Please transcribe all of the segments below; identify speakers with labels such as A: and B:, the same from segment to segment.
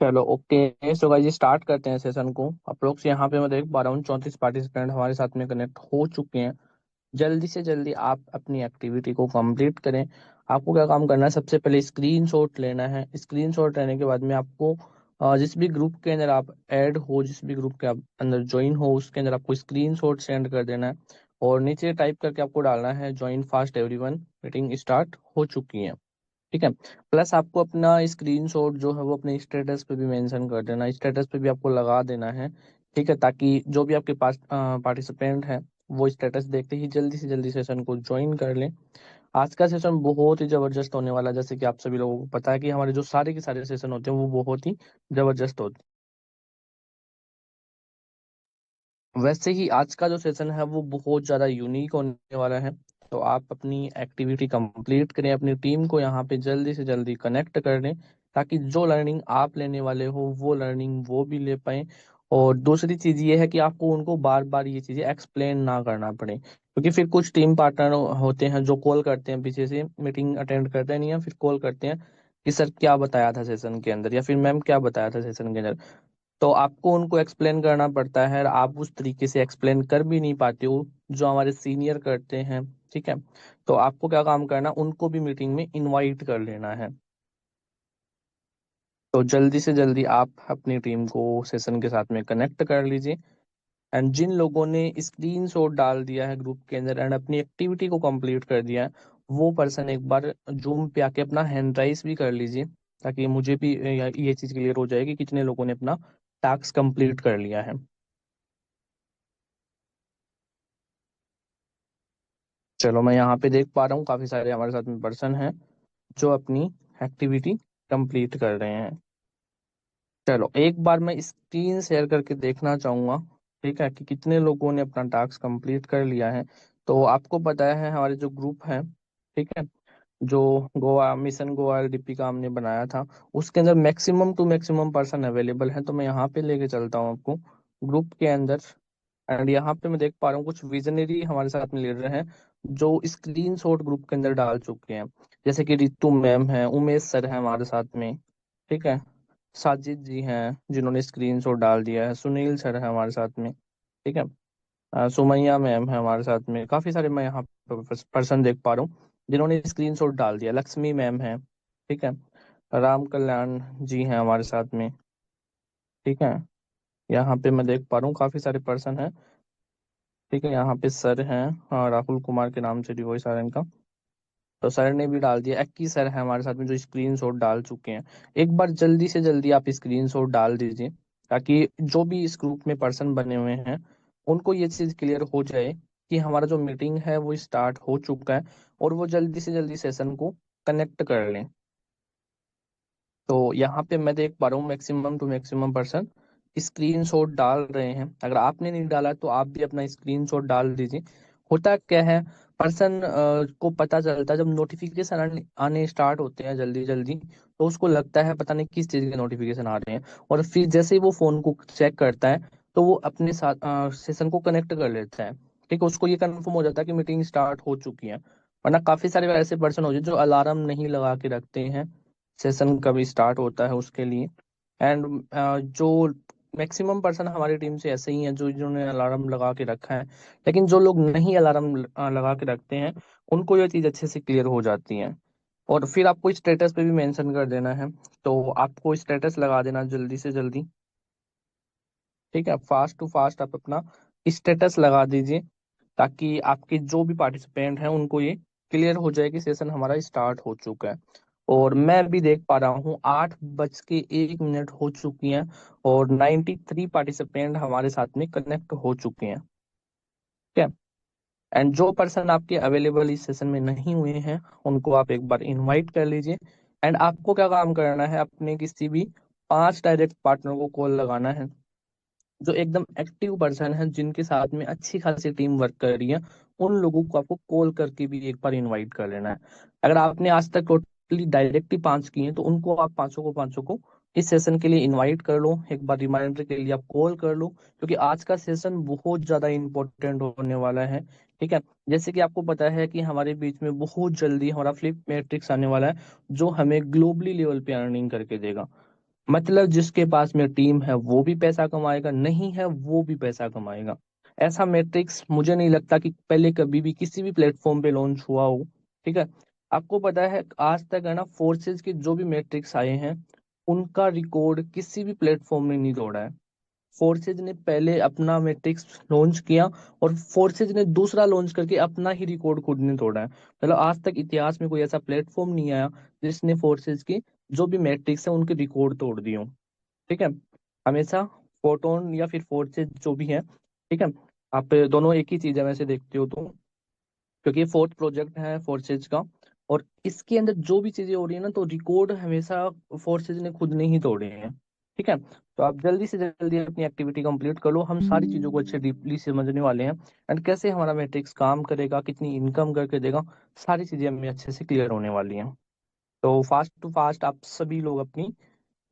A: चलो okay, so guys start करते हैं सेशन को। अप्रोक्स यहाँ पे मैं देख पा रहा हूँ 34 पार्टिसिपेंट हमारे साथ में कनेक्ट हो चुके हैं। जल्दी से जल्दी आप अपनी एक्टिविटी को कंप्लीट करें। आपको क्या काम करना है, सबसे पहले स्क्रीनशॉट लेना है। स्क्रीनशॉट लेने के बाद में आपको जिस भी ग्रुप के अंदर आप ऐड हो, जिस भी ग्रुप के आप अंदर ज्वाइन हो, उसके अंदर आपको स्क्रीनशॉट सेंड कर देना है। और नीचे टाइप करके आपको डालना है join fast everyone, meeting start हो चुकी है। ठीक है। प्लस आपको अपना स्क्रीनशॉट जो है वो अपने स्टेटस पे भी मेंशन कर देना, स्टेटस पे भी आपको लगा देना है। ठीक है, ताकि जो भी आपके पास पार्टिसिपेंट है वो स्टेटस देखते ही जल्दी से जल्दी सेशन को ज्वाइन कर लें। आज का सेशन बहुत ही जबरदस्त होने वाला है। जैसे कि आप सभी लोगों को पता है कि हमारे जो सारे के सारे सेशन होते हैं वो बहुत ही जबरदस्त होते हैं। वैसे ही आज का जो सेशन है वो बहुत ज़्यादा यूनिक होने वाला है। तो आप अपनी एक्टिविटी कंप्लीट करें, अपनी टीम को यहाँ पे जल्दी से जल्दी कनेक्ट कर लें, ताकि जो लर्निंग आप लेने वाले हो वो लर्निंग वो भी ले पाए। और दूसरी चीज़ ये है कि आपको उनको बार बार ये चीज़ें एक्सप्लेन ना करना पड़े, क्योंकि फिर कुछ टीम पार्टनर होते हैं जो कॉल करते हैं, पीछे से मीटिंग अटेंड करते नहीं है, फिर कॉल करते हैं कि सर क्या बताया था सेशन के अंदर, या फिर मैम क्या बताया था सेशन के अंदर। तो आपको उनको एक्सप्लेन करना पड़ता है, और आप उस तरीके से एक्सप्लेन कर भी नहीं पाते हो जो हमारे सीनियर करते हैं। ठीक है। तो आपको क्या काम करना, उनको भी मीटिंग में इनवाइट कर लेना है। तो जल्दी से जल्दी आप अपनी टीम को सेशन के साथ में कनेक्ट कर लीजिए। एंड जिन लोगों ने स्क्रीनशॉट डाल दिया है ग्रुप के अंदर एंड अपनी एक्टिविटी को कंप्लीट कर दिया है, वो पर्सन एक बार जूम पे आके अपना हैंड राइज भी कर लीजिए, ताकि मुझे भी ये चीज क्लियर हो जाए कि कितने लोगों ने अपना टास्क कंप्लीट कर लिया है। चलो मैं यहाँ पे देख पा रहा हूँ काफी सारे हमारे साथ में पर्सन हैं जो अपनी एक्टिविटी कंप्लीट कर रहे हैं। चलो एक बार मैं स्क्रीन शेयर करके देखना चाहूंगा, ठीक है, कि कितने लोगों ने अपना टास्क कंप्लीट कर लिया है। तो आपको पता है हमारे जो ग्रुप है, ठीक है, जो गोवा मिशन गोवा एलडीपी का हमने बनाया था, उसके अंदर maximum to maximum person available है। तो मैं यहाँ पे लेके चलता हूँ आपको ग्रुप के अंदर। एंड यहाँ पे मैं देख पा रहा हूँ कुछ विजनरी हमारे साथ में लीडर हैं जो स्क्रीन शॉट ग्रुप के अंदर डाल चुके हैं। जैसे कि रितु मैम है, उमेश सर है हमारे साथ में। ठीक है। साजिद जी हैं जिन्होंने स्क्रीन शॉट डाल दिया है, सुनील सर है हमारे साथ में। ठीक है। सुमैया मैम है हमारे साथ में। काफी सारे मैं यहाँ पर्सन देख पा रहा हूँ जिन्होंने स्क्रीन शॉट डाल दिया। लक्ष्मी मैम है। ठीक है। राम कल्याण जी हैं हमारे साथ में। ठीक है। यहाँ पे मैं देख पा रहा हूँ काफी सारे पर्सन हैं। ठीक है, यहाँ पे सर हैं, हाँ, राहुल कुमार के नाम से डिवोइस सर इनका। तो सर ने भी डाल दिया। 21 सर है हमारे साथ में जो स्क्रीन शॉट डाल चुके हैं। एक बार जल्दी से जल्दी आप स्क्रीन शॉट डाल दीजिए, ताकि जो भी इस ग्रुप में पर्सन बने हुए हैं उनको ये चीज क्लियर हो जाए कि हमारा जो मीटिंग है वो स्टार्ट हो चुका है, और वो जल्दी से जल्दी सेशन को कनेक्ट कर लें। तो यहाँ पे मैं देख पा रहा हूँ maximum to maximum person screenshot डाल रहे हैं। अगर आपने नहीं डाला तो आप भी अपना स्क्रीन शॉट डाल दीजिए। होता क्या है, पर्सन को पता चलता है जब नोटिफिकेशन आने स्टार्ट होते हैं जल्दी जल्दी, तो उसको लगता है पता नहीं किस चीज़ के नोटिफिकेशन आ रहे हैं। और फिर जैसे ही वो फोन को चेक करता है तो वो अपने साथ सेशन को कनेक्ट कर लेता है। ठीक है, उसको ये कंफर्म हो जाता है कि मीटिंग स्टार्ट हो चुकी है। वरना काफी सारे ऐसे पर्सन हो जो अलार्म नहीं लगा के रखते हैं सेशन कब स्टार्ट होता है उसके लिए। एंड जो मैक्सिमम पर्सन हमारी टीम से ऐसे ही हैं जो जिन्होंने अलार्म लगा के रखा है। लेकिन जो लोग नहीं अलार्म लगा के रखते हैं उनको ये चीज़ अच्छे से क्लियर हो जाती है। और फिर आपको स्टेटस पे भी मेंशन कर देना है। तो आपको स्टेटस लगा देना जल्दी से जल्दी। ठीक है, फास्ट टू फास्ट आप अपना स्टेटस लगा दीजिए, ताकि आपके जो भी पार्टिसिपेंट हैं उनको ये क्लियर हो जाए कि सेशन हमारा स्टार्ट हो चुका है। और मैं भी देख पा रहा हूँ 8:01 हो चुकी हैं, और 93 पार्टिसिपेंट हमारे साथ में कनेक्ट हो चुके हैं। ठीक है। एंड जो पर्सन आपके अवेलेबल इस सेशन में नहीं हुए हैं उनको आप एक बार इनवाइट कर लीजिए। एंड आपको क्या काम करना है, अपने किसी भी 5 डायरेक्ट पार्टनर को कॉल लगाना है जो एकदम एक्टिव पर्सन है, जिनके साथ में अच्छी खासी टीम वर्क कर रही है। उन लोगों को आपको कॉल करके भी एक बार इनवाइट कर लेना है। अगर आपने आज तक टोटली डायरेक्टली 5 किए हैं तो उनको आप पांचों को इस सेशन के लिए इनवाइट कर लो। एक बार रिमाइंडर के लिए आप कॉल कर लो, क्योंकि आज का सेशन बहुत ज्यादा इंपॉर्टेंट होने वाला है। ठीक है। जैसे कि आपको पता है कि हमारे बीच में बहुत जल्दी हमारा फ्लिप मैट्रिक्स आने वाला है, जो हमें ग्लोबली लेवल पे अर्निंग करके देगा। मतलब जिसके पास में टीम है वो भी पैसा कमाएगा, नहीं है वो भी पैसा कमाएगा। ऐसा मैट्रिक्स मुझे नहीं लगता कि पहले कभी भी किसी भी प्लेटफॉर्म पे लॉन्च हुआ हो। ठीक है। आपको पता है आज तक है ना, फोर्सेज के जो भी मैट्रिक्स आए हैं उनका रिकॉर्ड किसी भी प्लेटफॉर्म ने नहीं तोड़ा है। फोर्सेज ने पहले अपना मैट्रिक्स लॉन्च किया और फोर्सेज ने दूसरा लॉन्च करके अपना ही रिकॉर्ड खुद ने तोड़ा है। मतलब आज तक इतिहास में कोई ऐसा प्लेटफॉर्म नहीं आया जिसने फोर्सेज की जो भी मैट्रिक्स है उनके रिकॉर्ड तोड़ दिए हों। ठीक है। हमेशा फोटोन या फिर फोर्सेज जो भी है, ठीक है, आप दोनों एक ही चीज है वैसे देखते हो तो, क्योंकि ये फोर्थ प्रोजेक्ट है फोर्सेज का। और इसके अंदर जो भी चीजें हो रही है ना, तो रिकॉर्ड हमेशा फोर्सेज ने खुद ने ही तोड़े हैं। ठीक है। तो आप जल्दी से जल्दी अपनी एक्टिविटी कंप्लीट कर लो, हम सारी चीजों को अच्छे डीपली समझने वाले हैं। एंड कैसे हमारा मैट्रिक्स काम करेगा, कितनी इनकम करके देगा, सारी चीजें हमें अच्छे से क्लियर होने वाली हैं। तो फास्ट टू फास्ट आप सभी लोग अपनी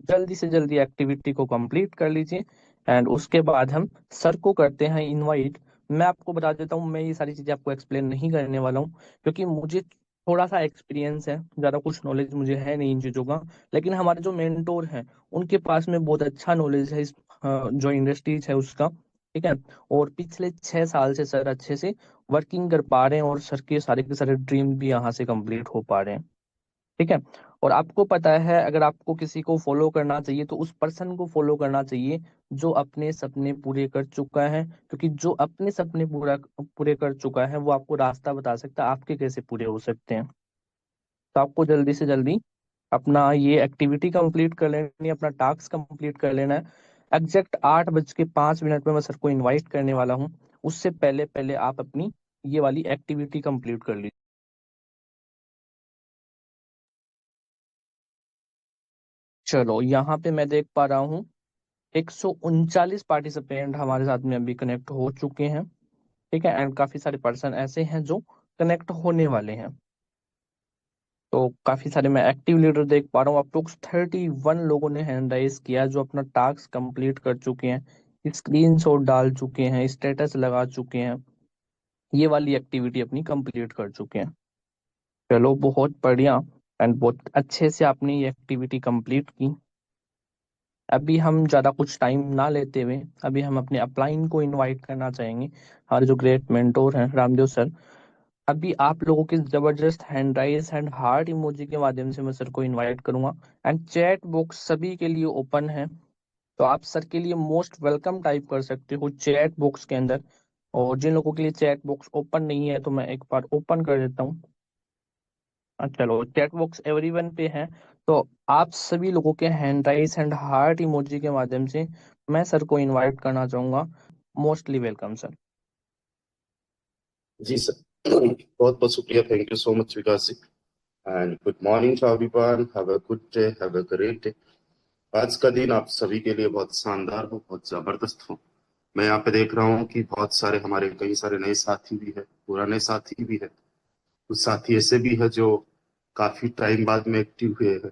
A: जल्दी से जल्दी एक्टिविटी को कंप्लीट कर लीजिए। एंड उसके बाद हम सर को करते हैं इनवाइट। मैं आपको बता देता हूँ, मैं ये सारी चीजें आपको एक्सप्लेन नहीं करने वाला हूँ क्योंकि मुझे थोड़ा सा एक्सपीरियंस है, ज्यादा कुछ नॉलेज मुझे है नहीं इन चीजों का। लेकिन हमारे जो मेंटोर हैं उनके पास में बहुत अच्छा नॉलेज है इस जो इंडस्ट्रीज है उसका। ठीक है। और पिछले 6 साल से सर अच्छे से वर्किंग कर पा रहे हैं और सर के सारे ड्रीम भी यहाँ से कंप्लीट हो पा रहे हैं। ठीक है। और आपको पता है, अगर आपको किसी को फॉलो करना चाहिए तो उस पर्सन को फॉलो करना चाहिए जो अपने सपने पूरे कर चुका है, क्योंकि जो अपने सपने पूरे कर चुका है वो आपको रास्ता बता सकता है आपके कैसे पूरे हो सकते हैं। तो आपको जल्दी से जल्दी अपना ये एक्टिविटी कंप्लीट कर लेनी है, अपना टास्क कंप्लीट कर लेना है। एग्जैक्ट 8:05 में मैं सर को इनवाइट करने वाला हूँ। उससे पहले पहले आप अपनी ये वाली एक्टिविटी कंप्लीट कर लीजिए। चलो, यहाँ पे मैं देख पा रहा हूँ 139 पार्टिसिपेंट हमारे साथ में अभी कनेक्ट हो चुके हैं। ठीक है। एंड काफी सारे पर्सन ऐसे हैं जो कनेक्ट होने वाले हैं। तो काफी सारे मैं एक्टिव लीडर देख पा रहा हूँ। आप लोग 31 लोगों ने हैंड राइज किया जो अपना टास्क कंप्लीट कर चुके हैं, स्क्रीन शॉट डाल चुके हैं, स्टेटस लगा चुके हैं, ये वाली एक्टिविटी अपनी कंप्लीट कर चुके हैं। चलो, बहुत बढ़िया। एंड बहुत अच्छे से आपने ये एक्टिविटी कंप्लीट की। अभी हम ज्यादा कुछ टाइम ना लेते हुए अभी हम अपने अपलाइन को इनवाइट करना चाहेंगे, हमारे जो ग्रेट मेंटोर हैं रामदेव सर। अभी आप लोगों के जबरदस्त hand raise and heart emoji के माध्यम से मैं सर को इनवाइट करूंगा। एंड चैट बॉक्स सभी के लिए ओपन है, तो आप सर के लिए मोस्ट वेलकम टाइप कर सकते हो चैट बॉक्स के अंदर। और जिन लोगों के लिए चैट बॉक्स ओपन नहीं है तो मैं एक बार ओपन कर देता हूँ। चलो, चैट बॉक्स एवरीवन पे है। तो आप सभी लोगों के hand raise and heart emoji के माध्यम से मैं सर को इनवाइट करना चाहूंगा। Mostly welcome sir.
B: जी सर, बहुत बहुत शुक्रिया। Thank you so much Vikas ji. And good morning to everyone. Have a good day, have a great day. आज का दिन आप सभी के लिए बहुत शानदार हो, बहुत जबरदस्त हो। मैं यहाँ पे देख रहा हूँ कि बहुत सारे हमारे कई सारे नए साथी भी है, पुराने साथी भी है। कुछ साथी ऐसे भी है जो काफी टाइम बाद में एक्टिव हुए हैं।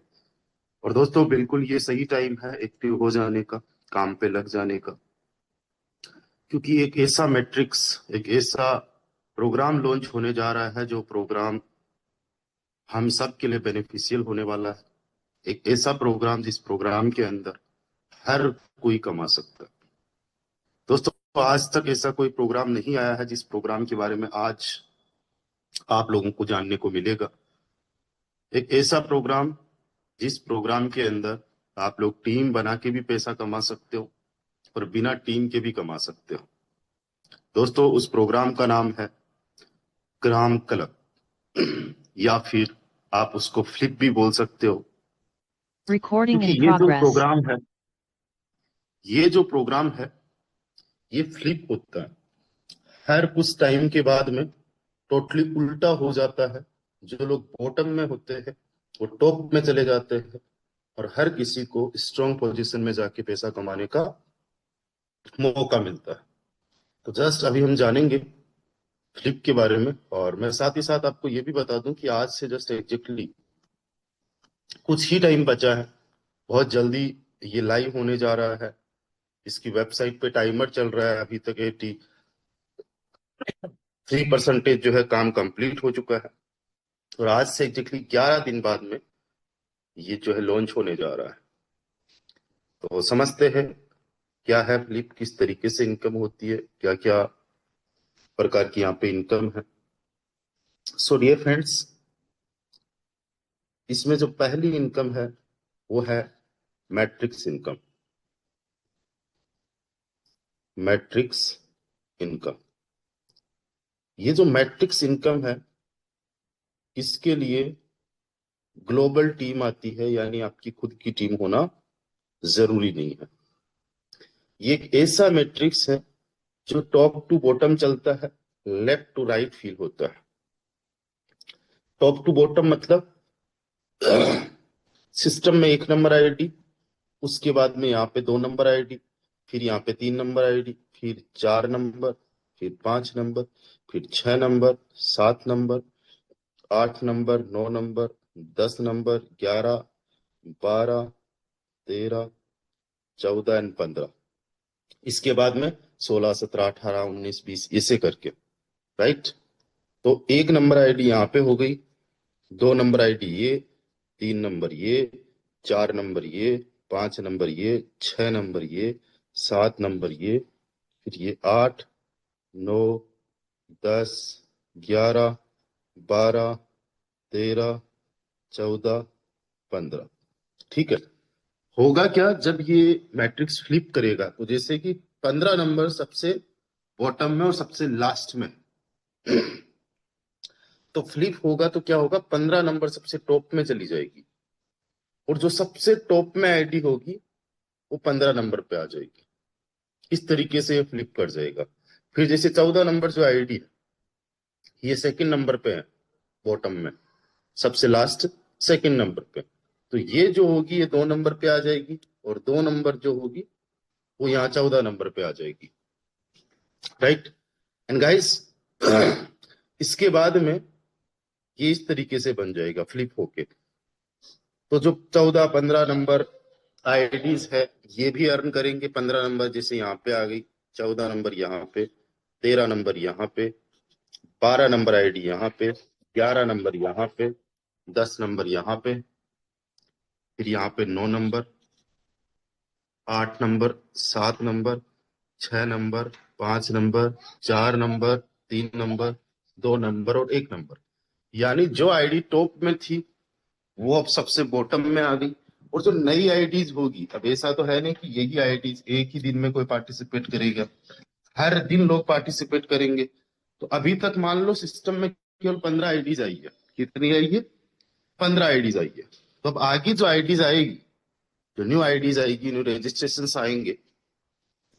B: और दोस्तों, बिल्कुल ये सही टाइम है एक्टिव हो जाने का, काम पे लग जाने का। क्योंकि एक ऐसा मैट्रिक्स, एक ऐसा प्रोग्राम लॉन्च होने जा रहा है जो प्रोग्राम हम सब के लिए बेनिफिशियल होने वाला है। एक ऐसा प्रोग्राम जिस प्रोग्राम के अंदर हर कोई कमा सकता है। दोस्तों, आज तक ऐसा कोई प्रोग्राम नहीं आया है जिस प्रोग्राम के बारे में आज आप लोगों को जानने को मिलेगा। एक ऐसा प्रोग्राम जिस प्रोग्राम के अंदर आप लोग टीम बना के भी पैसा कमा सकते हो और बिना टीम के भी कमा सकते हो। दोस्तों, उस प्रोग्राम का नाम है ग्राम क्लब, या फिर आप उसको फ्लिप भी बोल सकते हो।
C: Recording
B: क्योंकि
C: in
B: ये जो
C: progress.
B: प्रोग्राम है, ये जो प्रोग्राम है, ये फ्लिप होता है। हर कुछ टाइम के बाद में टोटली उल्टा हो जाता है। जो लोग बॉटम में होते हैं वो टॉप में चले जाते हैं, और हर किसी को स्ट्रॉन्ग पोजीशन में जाके पैसा कमाने का मौका मिलता है। तो जस्ट अभी हम जानेंगे फ्लिप के बारे में। और मैं साथ ही साथ आपको ये भी बता दूं कि आज से जस्ट एग्जैक्टली कुछ ही टाइम बचा है। बहुत जल्दी ये लाइव होने जा रहा है। इसकी वेबसाइट पे टाइमर चल रहा है, अभी तक 83% जो है काम कंप्लीट हो चुका है। और आज से एग्जैक्टली 11 दिन बाद में ये जो है लॉन्च होने जा रहा है। तो समझते हैं क्या है फ्लिप, किस तरीके से इनकम होती है, क्या क्या प्रकार की यहाँ पे इनकम है। सो डियर फ्रेंड्स, इसमें जो पहली इनकम है वो है मैट्रिक्स इनकम। मैट्रिक्स इनकम, ये जो मैट्रिक्स इनकम है इसके लिए ग्लोबल टीम आती है, यानी आपकी खुद की टीम होना जरूरी नहीं है। ये एक ऐसा मैट्रिक्स है जो टॉप टू बॉटम चलता है, लेफ्ट टू राइट फील होता है। टॉप टू बॉटम मतलब सिस्टम में 1 नंबर आईडी, उसके बाद में यहाँ पे 2 नंबर आईडी, फिर यहाँ पे 3 नंबर आईडी, फिर 4 नंबर, फिर 5 नंबर, फिर 6 number, 7 number, 8 number, 9 number, 10 number, 11, 12, 13, 14 and 15। इसके बाद में 16, 17, 18, 19, 20 ऐसे करके, राइट। तो 1 नंबर आईडी यहाँ पे हो गई, 2 नंबर आईडी ये, 3 नंबर ये, 4 नंबर ये, 5 नंबर ये, 6 नंबर ये, 7 नंबर ये, फिर ये 8, 9, 10, 11, 12, 13, 14, 15। ठीक है। होगा क्या जब ये मैट्रिक्स फ्लिप करेगा, तो जैसे कि 15 नंबर सबसे बॉटम में और सबसे लास्ट में, तो फ्लिप होगा तो क्या होगा, 15 नंबर सबसे टॉप में चली जाएगी और जो सबसे टॉप में आईडी होगी वो 15 नंबर पे आ जाएगी। इस तरीके से ये फ्लिप कर जाएगा। फिर जैसे 14 नंबर जो आईडी है ये सेकंड नंबर पे है, बॉटम में सबसे लास्ट सेकंड नंबर पे, तो ये जो होगी ये 2 नंबर पे आ जाएगी और 2 नंबर जो होगी वो यहाँ 14 नंबर पे आ जाएगी, राइट। एंड गाइस, इसके बाद में ये इस तरीके से बन जाएगा फ्लिप होके। तो जो 14, 15 नंबर आईडीज है ये भी अर्न करेंगे 15 नंबर, जैसे यहाँ पे आ गई 14 नंबर यहाँ पे, 13 नंबर यहाँ पे, 12 नंबर आईडी यहाँ पे, 11 नंबर यहाँ पे, 10 नंबर यहाँ पे, फिर यहाँ पे 9 number, 8 number, 7 number, 6 number, 5 number, 4 number, 3 number, 2 number और 1 नंबर। यानी जो आईडी टॉप में थी वो अब सबसे बॉटम में आ गई। और जो नई आईडीज होगी, अब ऐसा तो है नहीं कि यही आईडीज एक ही दिन में कोई पार्टिसिपेट करेगा, हर दिन लोग पार्टिसिपेट करेंगे। तो अभी तक मान लो सिस्टम में केवल 15 आईडीज आई है। कितनी आई है? 15 आईडीज आई है। तो अब आगे जो आईडीज आएगी, जो न्यू आईडीज आएगी, न्यू रजिस्ट्रेशन आएंगे,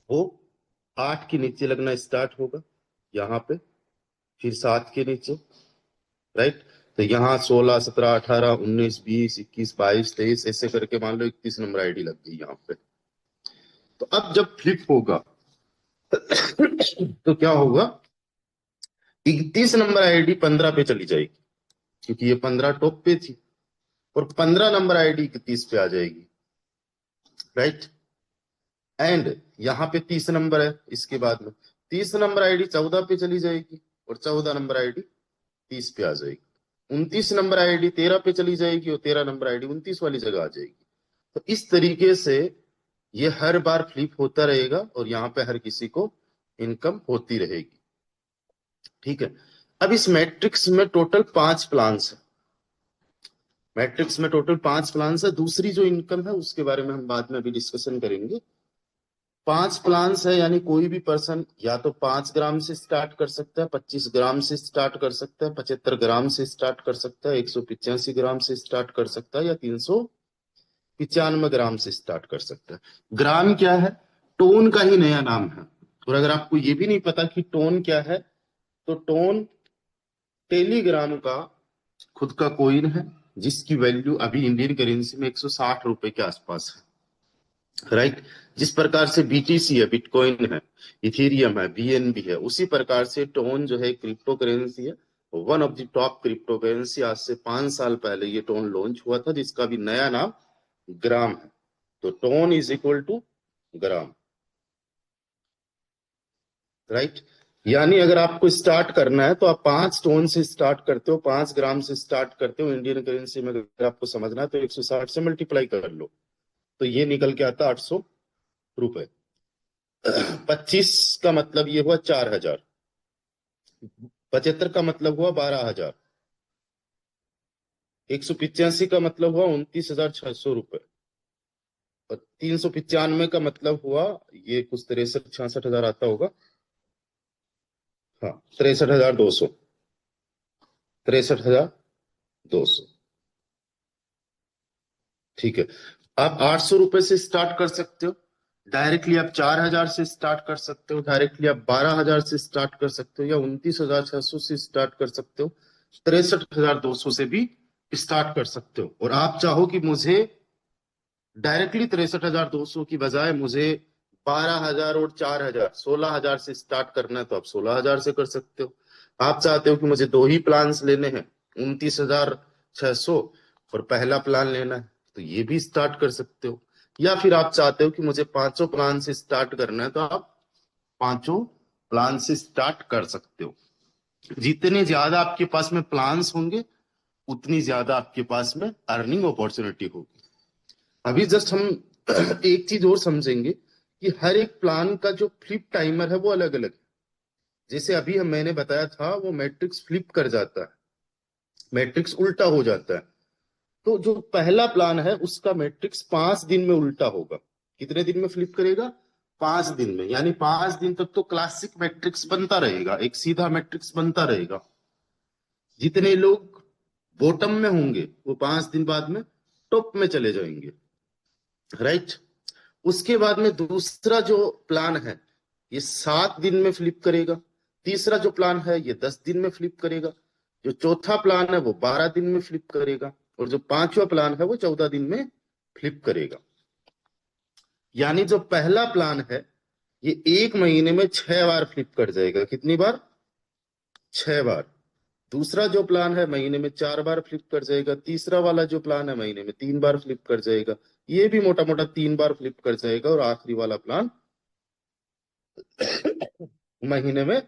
B: वो 8 के नीचे लगना स्टार्ट होगा यहाँ पे, फिर 7 के नीचे, राइट। तो यहाँ 16, 17, 18, 19, 20, 21, 22, 23 ऐसे करके मान लो 31 नंबर आईडी लग गई यहाँ पे। तो अब जब फ्लिप होगा तो क्या होगा, 31 नंबर आईडी 15 पे चली जाएगी, क्योंकि ये 15 टॉप पे थी, और 15 नंबर आईडी 31 पे आ जाएगी, राइट। एंड यहाँ पे 30 नंबर है, इसके बाद में 30 नंबर आईडी 14 पे चली जाएगी और 14 नंबर आईडी 30 पे आ जाएगी। 29 नंबर आईडी 13 पे चली जाएगी और 13 नंबर आईडी 29 वाली जगह आ जाएगी। तो इस तरीके से ये हर बार फ्लिप होता रहेगा और यहाँ पे हर किसी को इनकम होती रहेगी, ठीक है। अब इस मैट्रिक्स में टोटल 5 प्लान्स है। मैट्रिक्स में टोटल 5 प्लान्स है। दूसरी जो इनकम है उसके बारे में हम बाद में अभी डिस्कशन करेंगे। 5 प्लान्स है, यानी कोई भी पर्सन या तो 5 ग्राम से स्टार्ट कर सकता है, 25 ग्राम से स्टार्ट कर सकता है, 75 ग्राम से स्टार्ट कर सकता है, 185 ग्राम से स्टार्ट कर सकता है, या 395 ग्राम से स्टार्ट कर सकता है। ग्राम क्या है? टोन का ही नया नाम है। और अगर आपको ये भी नहीं पता कि टोन क्या है, तो टोन टेलीग्राम का खुद का कोइन है, जिसकी वैल्यू अभी इंडियन करेंसी में 160 रुपए के आसपास है, राइट। जिस प्रकार से बीटीसी है, बिटकॉइन है, इथेरियम है, बीएनबी है, उसी प्रकार से टोन जो है क्रिप्टो करेंसी है, one of the top crypto currency. आज से 5 साल पहले ये टोन लॉन्च हुआ था, जिसका भी नया नाम ग्राम है। तो ton is equal to gram, right. यानी अगर आपको स्टार्ट करना है तो आप 5 टोन से स्टार्ट करते हो, 5 ग्राम से स्टार्ट करते हो। इंडियन करेंसी में अगर आपको समझना है तो 160 से मल्टीप्लाई कर लो, तो ये निकल के आता 800 रुपए। 25 का मतलब ये हुआ 4000, 75 का मतलब हुआ 12000, 185 का मतलब हुआ 29,600 रुपए, और 395 का मतलब हुआ ये कुछ 63-66 हजार आता होगा। हाँ, 63,200, 63,200। ठीक है, आप 800 रुपए से स्टार्ट कर सकते हो डायरेक्टली, आप 4000 से स्टार्ट कर सकते हो डायरेक्टली, आप 12000 से स्टार्ट कर सकते हो, या 29,600 से स्टार्ट कर सकते हो, 63,200 से भी स्टार्ट कर सकते हो। और आप चाहो कि मुझे डायरेक्टली 63,200 की बजाय मुझे 12,000 और 4,000, 16,000 से स्टार्ट करना है, तो आप 16,000 से कर सकते हो। आप चाहते हो कि मुझे दो ही प्लान्स लेने हैं, 29,600, और पहला प्लान लेना है, तो ये भी स्टार्ट कर सकते हो। या फिर आप चाहते हो कि मुझे पांचों प्लान से स्टार्ट करना है, तो आप पांचों प्लान से स्टार्ट कर सकते हो। जितने ज्यादा आपके पास में प्लान्स होंगे, उतनी ज्यादा आपके पास में अर्निंग अपॉर्चुनिटी होगी। अभी जस्ट हम एक चीज और समझेंगे कि हर एक प्लान का जो फ्लिप टाइमर है वो अलग अलग है। जैसे अभी मैंने बताया था, वो मैट्रिक्स फ्लिप कर जाता है, मैट्रिक्स उल्टा हो जाता है। तो जो पहला प्लान है उसका मैट्रिक्स 5 दिन में उल्टा होगा। कितने दिन में फ्लिप करेगा? 5 दिन में। यानी 5 दिन तक तो क्लासिक मैट्रिक्स बनता रहेगा, एक सीधा मैट्रिक्स बनता रहेगा। जितने लोग बॉटम में होंगे वो 5 दिन बाद में टॉप में चले जाएंगे, राइट। उसके बाद में दूसरा जो प्लान है ये 7 दिन में फ्लिप करेगा। तीसरा जो प्लान है ये 10 दिन में फ्लिप करेगा। जो चौथा प्लान है वो 12 दिन में फ्लिप करेगा। और जो पांचवा प्लान है वो 14 दिन में फ्लिप करेगा। यानी जो पहला प्लान है ये 1 महीने में 6 बार फ्लिप कर जाएगा। कितनी बार? 6 बार। दूसरा जो प्लान है महीने में 4 बार फ्लिप कर जाएगा। तीसरा वाला जो प्लान है महीने में 3 बार फ्लिप कर जाएगा। ये भी मोटा मोटा 3 बार फ्लिप कर जाएगा। और आखिरी वाला प्लान महीने में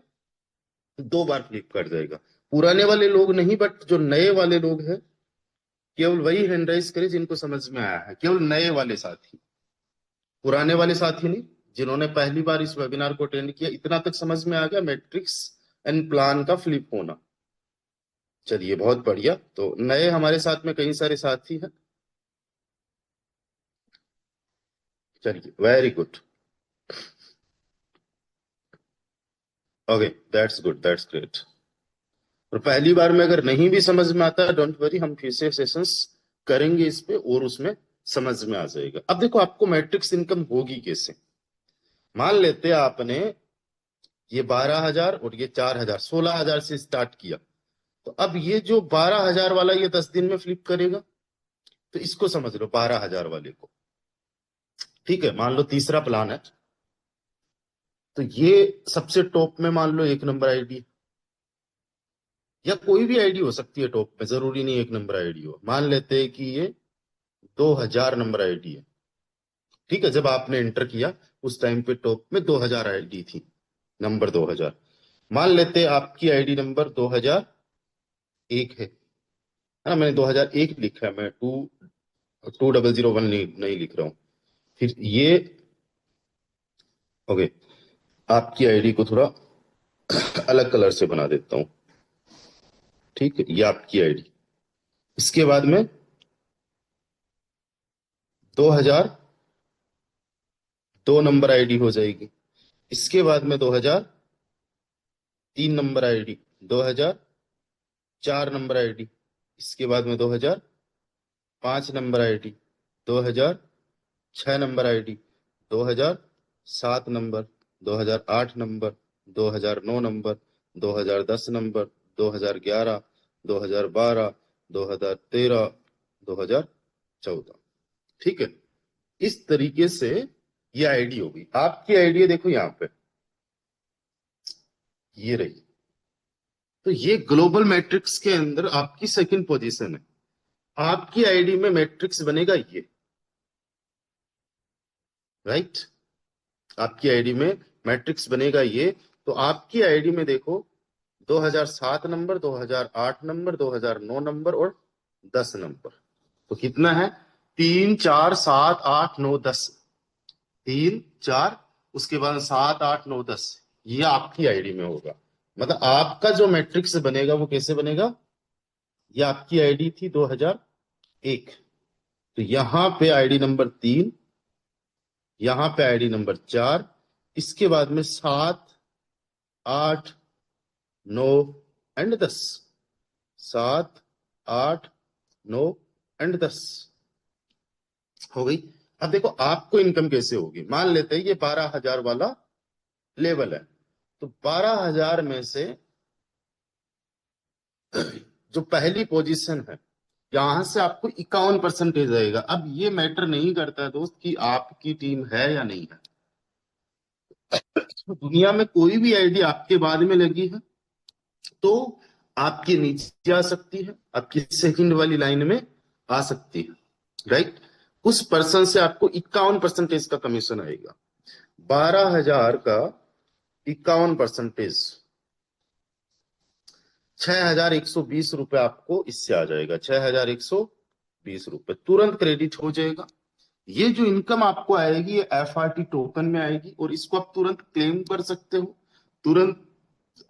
B: 2 बार फ्लिप कर जाएगा। पुराने वाले लोग नहीं, बट जो नए वाले लोग हैं, केवल वही हैंड राइज करे जिनको समझ में आया है। केवल नए वाले साथी, पुराने वाले साथी नहीं। जिन्होंने पहली बार इस वेबिनार को अटेंड किया, इतना तक समझ में आ गया मैट्रिक्स एंड प्लान का फ्लिप होना। चलिए, बहुत बढ़िया। तो नए हमारे साथ में कई सारे साथी हैं। चलिए, very good. Okay, that's good, that's great. और पहली बार में अगर नहीं भी समझ में आता है, डोंट वरी, हम फिर से सेशंस करेंगे इस पे और उसमें समझ में आ जाएगा। अब देखो, आपको मैट्रिक्स इनकम होगी कैसे। मान लेते हैं आपने ये 12,000 और ये 4,000, 16,000 से स्टार्ट किया। तो अब ये जो 12,000 वाला ये 10 दिन में फ्लिप करेगा। तो इसको समझ लो, 12,000 वाले को। ठीक है, मान लो तीसरा प्लान है, तो ये सबसे टॉप में मान लो 1 नंबर आईडी, या कोई भी आईडी हो सकती है टॉप में, जरूरी नहीं 1 नंबर आईडी हो। मान लेते हैं कि ये 2,000 नंबर आईडी है। ठीक है, जब आपने एंटर किया उस टाइम पे टॉप में 2,000 आईडी थी, नंबर 2,000। मान लेते हैं आपकी आईडी नंबर 2001 है ना। मैंने 2001 लिखा है, मैं 2001 नहीं लिख रहा हूं। फिर ये, ओके, आपकी आईडी को थोड़ा अलग कलर से बना देता हूं। ठीक है, ये आपकी आईडी। इसके बाद में 2002 नंबर आईडी हो जाएगी। इसके बाद में 2003 नंबर आईडी, 2004 नंबर आईडी। इसके बाद में 2005 number ID, 2006 number ID, 2007 number, 2008 number, 2009 number, 2010 number, 2011, 2012, 2013, 2014। ठीक है, इस तरीके से ये आईडी होगी। आपकी आईडी देखो यहां पे, ये रही। तो ये ग्लोबल मैट्रिक्स के अंदर आपकी सेकंड पोजीशन है। आपकी आईडी में मैट्रिक्स बनेगा ये, राइट। आपकी आईडी में मैट्रिक्स बनेगा ये। तो आपकी आईडी में देखो 2007 नंबर, 2008 नंबर, 2009 नंबर और 10 नंबर। तो कितना है? 3 4 7 8 9 10, 3 4, उसके बाद 7 8 9 10, ये आपकी आईडी में होगा। मतलब आपका जो मैट्रिक्स बनेगा वो कैसे बनेगा? ये आपकी आईडी थी 2001, तो यहां पे आईडी नंबर 3, यहां पे आईडी नंबर 4, इसके बाद में 7 8 9 एंड 10, 7 8 9 एंड 10 हो गई। अब देखो आपको इनकम कैसे होगी। मान लेते हैं ये 12,000 वाला लेवल है, तो 12,000 में से जो पहली पोजीशन है, यहां से आपको 51% आएगा। अब ये मैटर नहीं करता है दोस्त कि आपकी टीम है या नहीं है। तो दुनिया में कोई भी आईडी आपके बाद में लगी है तो आपके नीचे आ सकती है, आपकी सेकंड वाली लाइन में आ सकती है, राइट। उस पर्सन से आपको 51% का कमीशन आएगा। 12,000 का 51%, 6,120 रुपए आपको इससे आ जाएगा। 6,120 रुपए तुरंत क्रेडिट हो जाएगा। ये जो इनकम आपको आएगी ये FRT टोकन में आएगी, और इसको आप तुरंत क्लेम कर सकते हो। तुरंत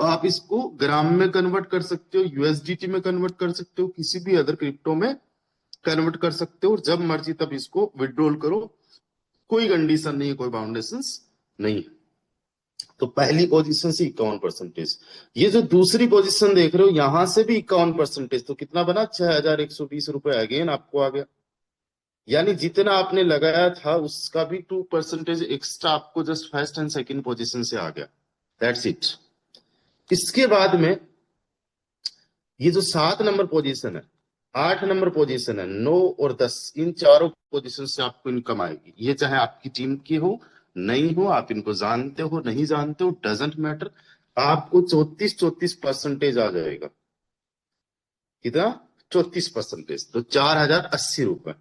B: आप इसको ग्राम में कन्वर्ट कर सकते हो, USDT में कन्वर्ट कर सकते हो, किसी भी अदर क्रिप्टो में कन्वर्ट कर सकते हो, और जब मर्जी तब इसको विड्रॉल करो। कोई कंडीशन नहीं है, कोई बाउंडेशन नहीं है। तो पहली पोजीशन से 51%। ये जो दूसरी पोजीशन देख रहे हो यहां से भी 51%, तो कितना बना? 6,120 रुपए अगेन आपको आ गया। यानी जितना आपने लगाया था उसका भी 2% एक्स्ट्रा आपको just first and second position से आ गया। That's it. इसके बाद में ये जो 7 नंबर पोजीशन है, 8 नंबर पोजीशन है, 9 और 10, इन चारों पोजीशन से आपको इनकम आएगी। ये चाहे आपकी टीम की हो नहीं हो, आप इनको जानते हो नहीं जानते हो, डजेंट मैटर, आपको 34% आ जाएगा। कितना? 34%। तो 4,080 रुपए,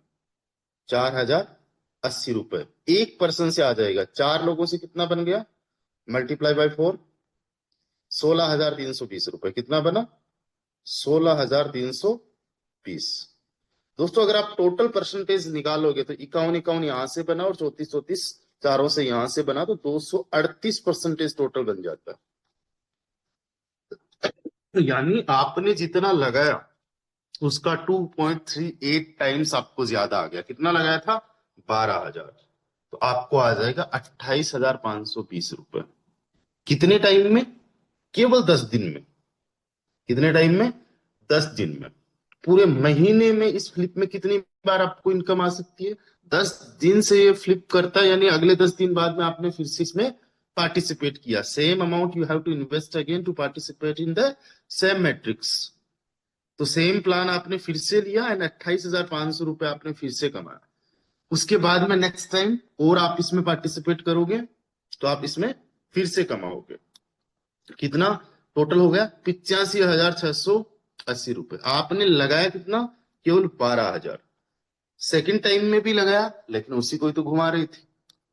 B: 4,080 रुपए एक पर्सन से आ जाएगा। 4 लोगों से कितना बन गया? मल्टीप्लाई बाय 4, 16,320 रुपए। कितना बना? 16,320। दोस्तों अगर आप टोटल परसेंटेज निकालोगे तो 51 यहां से बना और 34 चारों से यहां से बना, तो 238% टोटल बन जाता है। तो यानी आपने जितना लगाया उसका 2.38 टाइम्स आपको ज्यादा आ गया। कितना लगाया था? 12,000, तो आपको आ जाएगा 28,520 रुपए। कितने टाइम में? केवल 10 दिन में। कितने टाइम में? 10 दिन में। पूरे महीने में इस फ्लिप में कितनी बार आपको इनकम आ सकती है? 10 दिन से ये फ्लिप करता है, यानी अगले 10 दिन बाद में आपने फिर से इसमें पार्टिसिपेट किया। Same amount you have to invest again to participate in the same matrix. तो सेम प्लान आपने फिर से लिया एंड 28,500 रुपए आपने फिर से कमाया। उसके बाद में नेक्स्ट टाइम और आप इसमें पार्टिसिपेट करोगे तो आप इसमें फिर से कमाओगे। कितना टोटल हो गया? 85,680 रुपए। आपने लगाया कितना? केवल 12,000। सेकेंड टाइम में भी लगाया लेकिन उसी को ही तो घुमा रही थी।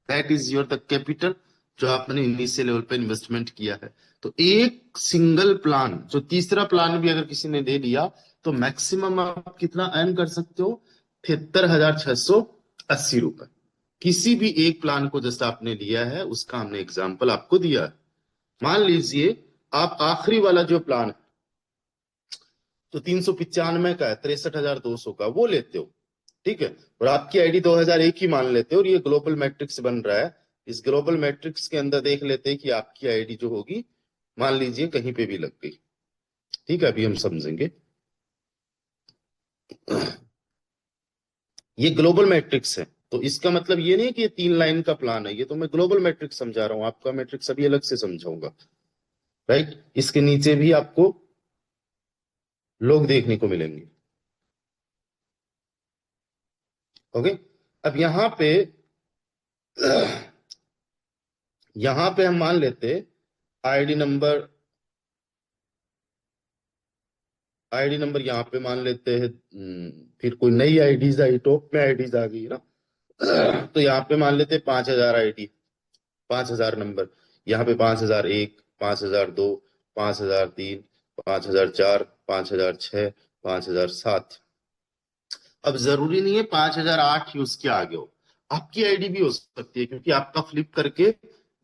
B: That is your the capital जो आपने इनिशियल लेवल पे इन्वेस्टमेंट किया है। तो एक सिंगल प्लान, जो तीसरा प्लान भी अगर किसी ने ले लिया तो मैक्सिमम आप कितना अर्न कर सकते हो? 73,680 रुपए। किसी भी एक प्लान को जैसे आपने लिया है उसका हमने एग्जाम्पल आपको दिया है। मान लीजिए आप आखिरी वाला जो प्लान है तो 395 का है, 63,200 का, वो लेते हो, ठीक है, और आपकी आईडी 2001 ही मान लेते हो, और ये ग्लोबल मैट्रिक्स बन रहा है। इस ग्लोबल मैट्रिक्स के अंदर देख लेते हैं कि आपकी आईडी जो होगी, मान लीजिए कहीं पे भी लग गई, ठीक है, अभी हम समझेंगे। ये ग्लोबल मैट्रिक्स है, तो इसका मतलब ये नहीं कि ये 3 लाइन का प्लान है, ये तो मैं ग्लोबल मैट्रिक्स समझा रहा हूं, आपका मैट्रिक्स अभी अलग से समझाऊंगा, राइट। इसके नीचे भी आपको लोग देखने को मिलेंगे। ओके, अब यहां पे हम मान लेते आईडी नंबर, यहाँ पे मान लेते हैं। फिर कोई नई आईडीज आई, टॉप में आईडीज आ गई ना, तो यहाँ पे मान लेते 5,000 आईडी, 5,000 नंबर। यहाँ पे 5,001, 5,002, 5,003, 5,004, 5,006, 5,007। अब जरूरी नहीं है 5008 ही उसके आगे हो, आपकी आईडी भी हो सकती है, क्योंकि आपका फ्लिप करके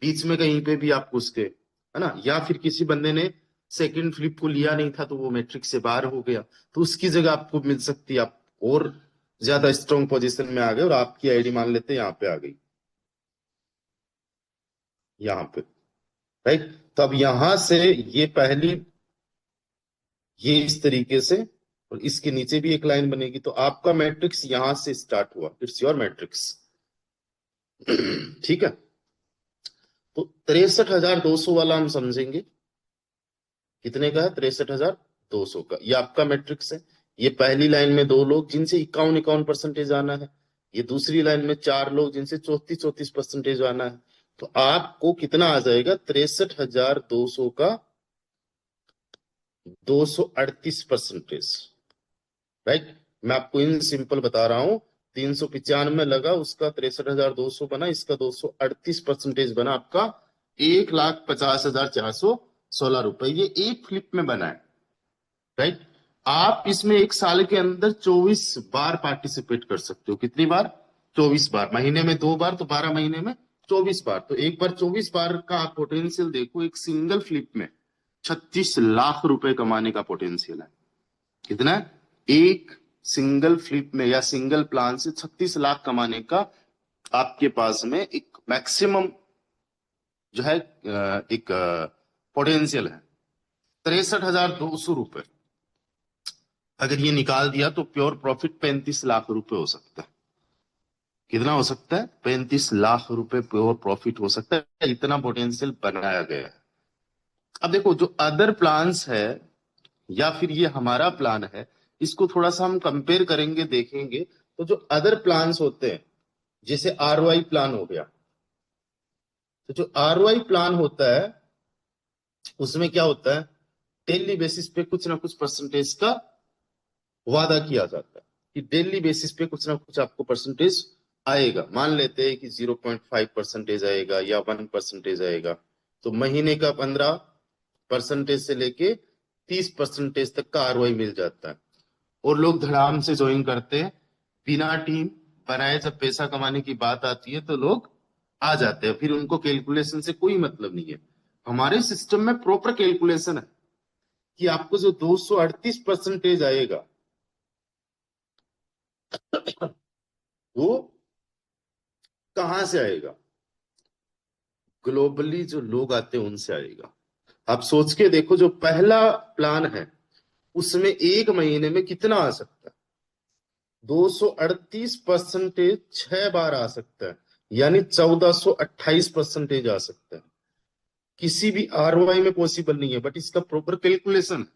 B: बीच में कहीं पे भी आप घुस गए, है ना, या फिर किसी बंदे ने सेकंड फ्लिप को लिया नहीं था तो वो मैट्रिक्स से बाहर हो गया, तो उसकी जगह आपको मिल सकती है, आप और ज्यादा स्ट्रॉन्ग पोजीशन में आ गए और आपकी आईडी मान लेते हैं यहाँ पे आ गई, यहाँ पे, राइट। तो अब यहां से ये पहली, ये इस तरीके से, और इसके नीचे भी एक लाइन बनेगी, तो आपका मैट्रिक्स यहां से स्टार्ट हुआ, इट्स योर मैट्रिक्स। ठीक है, तो 63,200 वाला हम समझेंगे, कितने का है, 63,200 का, ये आपका मैट्रिक्स है। ये पहली लाइन में दो लोग जिनसे 51-51% आना है, ये दूसरी लाइन में चार लोग जिनसे 34-34% आना है, तो आपको कितना आ जाएगा, 63,200 का 238%, राइट। मैं आपको इन सिंपल बता रहा हूं, 395 लगा, उसका 63,200 बना, इसका 238% बना, आपका 1,50,416 रुपए, ये एक फ्लिप में बना है, राइट। आप इसमें एक साल के अंदर 24 बार पार्टिसिपेट कर सकते हो, कितनी बार, 24 बार, महीने में 2 बार, तो 12 महीने में 24 बार, तो एक बार 24 बार का आप पोटेंशियल देखो, एक सिंगल फ्लिप में 36 लाख रुपए कमाने का पोटेंशियल है, कितना है? एक सिंगल फ्लिप में या सिंगल प्लान से 36 लाख कमाने का आपके पास में एक मैक्सिमम जो है एक पोटेंशियल है, 63,200 रुपए। अगर ये निकाल दिया तो प्योर प्रॉफिट 35 लाख रुपए हो सकता है, कितना हो सकता है, 35 लाख रुपए प्योर प्रॉफिट हो सकता है, इतना पोटेंशियल बनाया गया है। अब देखो, जो अदर प्लान्स है या फिर ये हमारा प्लान है, इसको थोड़ा सा हम कंपेयर करेंगे, देखेंगे, तो जो अदर प्लान्स होते हैं, जैसे आरओआई प्लान हो गया, तो जो आरओआई प्लान होता है उसमें क्या होता है, डेली बेसिस पे कुछ ना कुछ परसेंटेज का वादा किया जाता है कि डेली बेसिस पे कुछ ना कुछ आपको परसेंटेज आएगा, मान लेते हैं कि 0.5% आएगा या 1% आएगा, तो महीने का 15% से लेके 30% तक का आरओआई मिल जाता है, और लोग धड़ाम से ज्वाइन करते हैं, बिना टीम बनाए जब पैसा कमाने की बात आती है तो लोग आ जाते हैं, फिर उनको कैलकुलेशन से कोई मतलब नहीं है। हमारे सिस्टम में प्रॉपर कैलकुलेशन है कि आपको जो 238% आएगा वो कहां से आएगा, ग्लोबली जो लोग आते हैं उनसे आएगा। आप सोच के देखो, जो पहला प्लान है उसमें एक महीने में कितना आ सकता है, 238% 6 बार आ सकता है, यानी 1428% आ सकता है। किसी भी आरओआई में पॉसिबल नहीं है, बट इसका प्रॉपर कैलकुलेशन,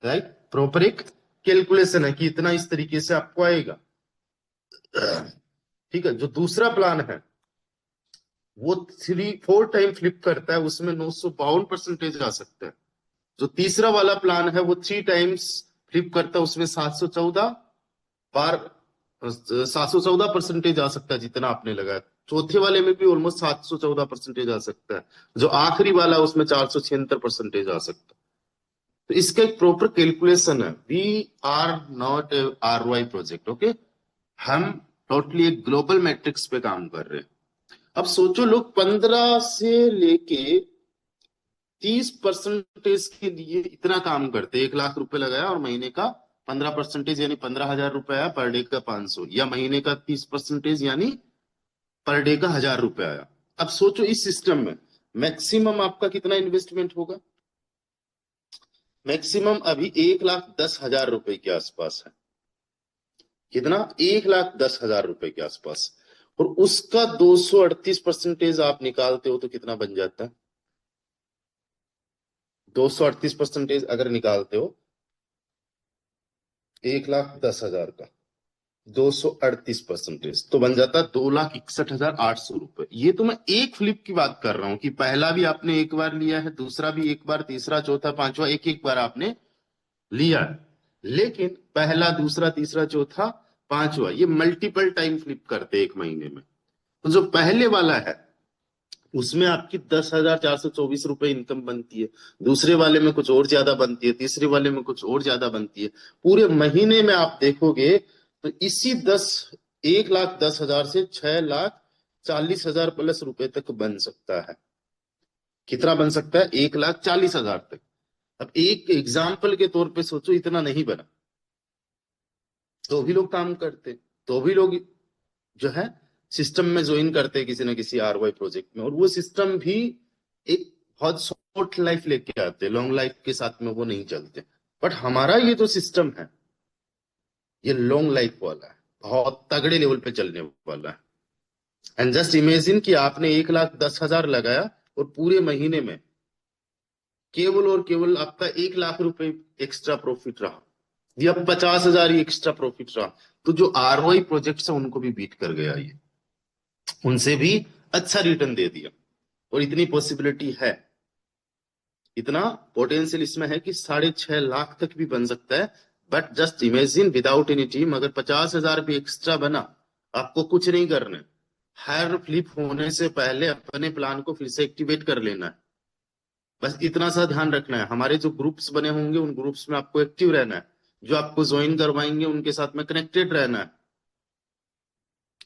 B: राइट, प्रॉपर एक कैलकुलेशन है कि इतना इस तरीके से आपको आएगा। ठीक है, जो दूसरा प्लान है वो 3-4 टाइम फ्लिप करता है, उसमें 952% आ सकता है। जो तीसरा वाला प्लान है वो 3 टाइम्स फ्लिप करता है, उसमें 714 बार 714% आ सकता है, जितना आपने लगाया। चौथे वाले में भी ऑलमोस्ट 714% आ सकता है, जो आखिरी वाला उसमें 476% आ सकता है। तो इसका एक प्रॉपर कैलकुलेशन है। We are not a ROI project, okay, हम टोटली एक ग्लोबल मैट्रिक्स पे काम कर रहे हैं। अब सोचो, लोग 15 से लेके 30% के लिए इतना काम करते, 1 लाख रुपए लगाया और महीने का 15% यानी 15,000 रुपए आया, पर डे का 500, या महीने का 30% यानी पर डे का 1,000 रुपए आया। अब सोचो, इस सिस्टम में मैक्सिमम आपका कितना इन्वेस्टमेंट होगा, मैक्सिमम अभी 1,10,000 रुपए के आसपास है, कितना, 1,10,000 रुपए के आसपास, और उसका 238% आप निकालते हो तो कितना बन जाता है, 238% अगर निकालते हो 1,10,000 का 238% तो बन जाता है 2,61,800 रुपए। ये तो मैं एक फ्लिप की बात कर रहा हूं कि पहला भी आपने एक बार लिया है, दूसरा भी एक बार, तीसरा चौथा पांचवा एक एक बार आपने लिया है, लेकिन पहला दूसरा तीसरा चौथा पांचवा ये मल्टीपल टाइम फ्लिप करते एक महीने में। तो जो पहले वाला है उसमें आपकी 10,424 रुपए इनकम बनती है, दूसरे वाले में कुछ और ज्यादा बनती है, तीसरे वाले में कुछ और ज्यादा बनती है, पूरे महीने में आप देखोगे तो इसी 1,10,000 से 6,40,000 प्लस रुपए तक बन सकता है। कितना बन सकता है? 1,40,000 तक। अब एक एग्जाम्पल के तौर पे सोचो, इतना नहीं बना तो भी लोग काम करते, तो भी लोग जो है सिस्टम में ज्वाइन करते किसी ना किसी आरवाई प्रोजेक्ट में, और वो सिस्टम भी एक बहुत शॉर्ट लाइफ लेके आते, लॉन्ग लाइफ के साथ में वो नहीं चलते। बट हमारा ये जो सिस्टम है ये लॉन्ग लाइफ वाला है, बहुत तगड़े लेवल पे चलने वाला है। एंड जस्ट इमेजिन कि आपने 1,10,000 लगाया और पूरे महीने में केवल और केवल आपका 1,00,000 रुपए एक्स्ट्रा प्रॉफिट रहा, या 50,000 ही एक्स्ट्रा प्रॉफिट रहा, तो जो आरओआई प्रोजेक्ट्स है उनको भी बीट कर गया, ये उनसे भी अच्छा रिटर्न दे दिया। और इतनी पॉसिबिलिटी है, इतना पोटेंशियल इसमें है कि 6.5 लाख तक भी बन सकता है। But just imagine without any team, अगर 50,000 भी एक्स्ट्रा बना, आपको कुछ नहीं करना है, हर फ्लिप होने से पहले अपने प्लान को फिर से एक्टिवेट कर लेना है। बस इतना सा ध्यान रखना है, हमारे जो ग्रुप्स बने होंगे उन ग्रुप्स में आपको एक्टिव रहना है, जो आपको ज्वाइन करवाएंगे उनके साथ में कनेक्टेड रहना है,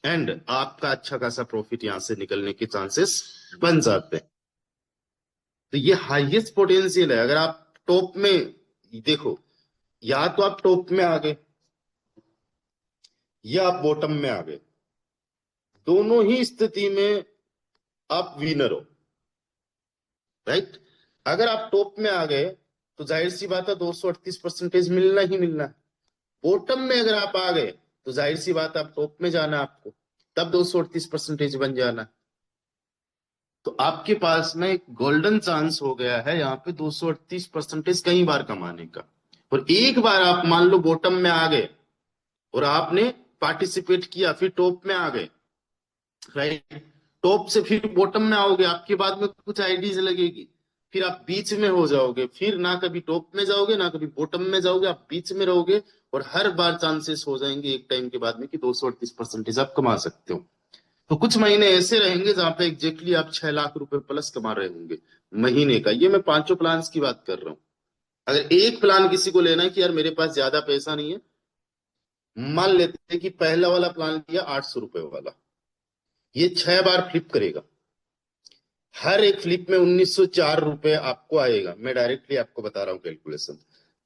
B: एंड आपका अच्छा खासा प्रॉफिट यहां से निकलने के चांसेस बन जाते हैं। तो ये हाईएस्ट पोटेंशियल है। अगर आप टॉप में देखो, या तो आप टॉप में आ गए या आप बॉटम में आ गए, दोनों ही स्थिति में आप विनर हो, राइट। अगर आप टॉप में आ गए तो जाहिर सी बात है 238% मिलना ही मिलना है। बॉटम में अगर आप आ गए तो जाहिर सी बात है आप टॉप में जाना है आपको, तब 238% बन जाना है। तो आपके पास में एक गोल्डन चांस हो गया है यहाँ पे 238% कई बार कमाने का। और एक बार आप मान लो बॉटम में आ गए और आपने पार्टिसिपेट किया, फिर टॉप में आ गए, राइट। टॉप से फिर बॉटम में आओगे, आपके बाद में कुछ आईडीज लगेगी, फिर आप बीच में हो जाओगे, फिर ना कभी टॉप में जाओगे ना कभी बॉटम में जाओगे, आप बीच में रहोगे। और हर बार चांसेस हो जाएंगे एक टाइम के बाद में कि 238% आप कमा सकते हो। तो कुछ महीने ऐसे रहेंगे जहां पे एग्जैक्टली आप 6 लाख रुपए प्लस कमा रहे होंगे महीने का। ये मैं पांचों प्लान्स की बात कर रहा हूं। अगर एक प्लान किसी को लेना है कि यार मेरे पास ज्यादा पैसा नहीं है, मान लेते हैं कि पहला वाला प्लान लिया 800 रुपए वाला, ये 6 बार फ्लिप करेगा, हर एक फ्लिप में 1,904 रुपए आपको आएगा। मैं डायरेक्टली आपको बता रहा हूं कैलकुलेशन।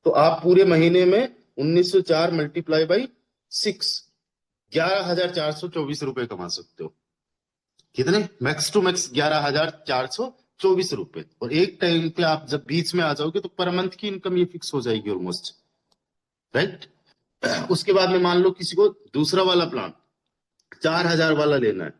B: तो आप पूरे महीने में 1,904 मल्टीप्लाई बाई 6, 11,424 रुपए कमा सकते हो। कितने? मैक्स टू मैक्स 11,424 रुपए। और एक टाइम पे आप जब बीच में आ जाओगे तो पर मंथ की इनकम ये फिक्स हो जाएगी ऑलमोस्ट, राइट। उसके बाद में मान लो किसी को दूसरा वाला प्लान 4,000 वाला लेना है,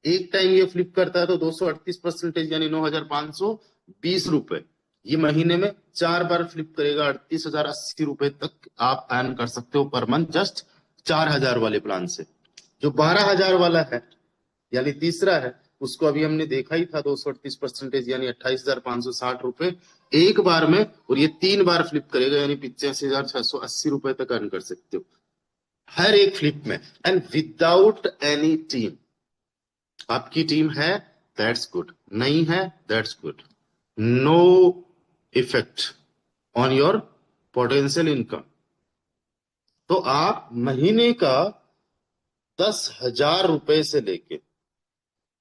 B: एक टाइम ये फ्लिप करता है तो 238% यानी 9,520 रुपए, ये महीने में 4 बार फ्लिप करेगा, 38,080 रुपए तक आप अर्न कर सकते हो पर मंथ, जस्ट 4,000 वाले प्लान से। जो 12,000 वाला है यानी तीसरा है, उसको अभी हमने देखा ही था, 238% यानी 28,560 रुपए एक बार में, और ये 3 बार फ्लिप करेगा यानी 85,680 रुपए तक अर्न कर सकते हो हर एक फ्लिप में, एंड विदाउट एनी टीम। आपकी टीम है, दैट्स गुड, नहीं है, that's good, no effect on your potential income. तो आप महीने का 10,000 रुपए से लेके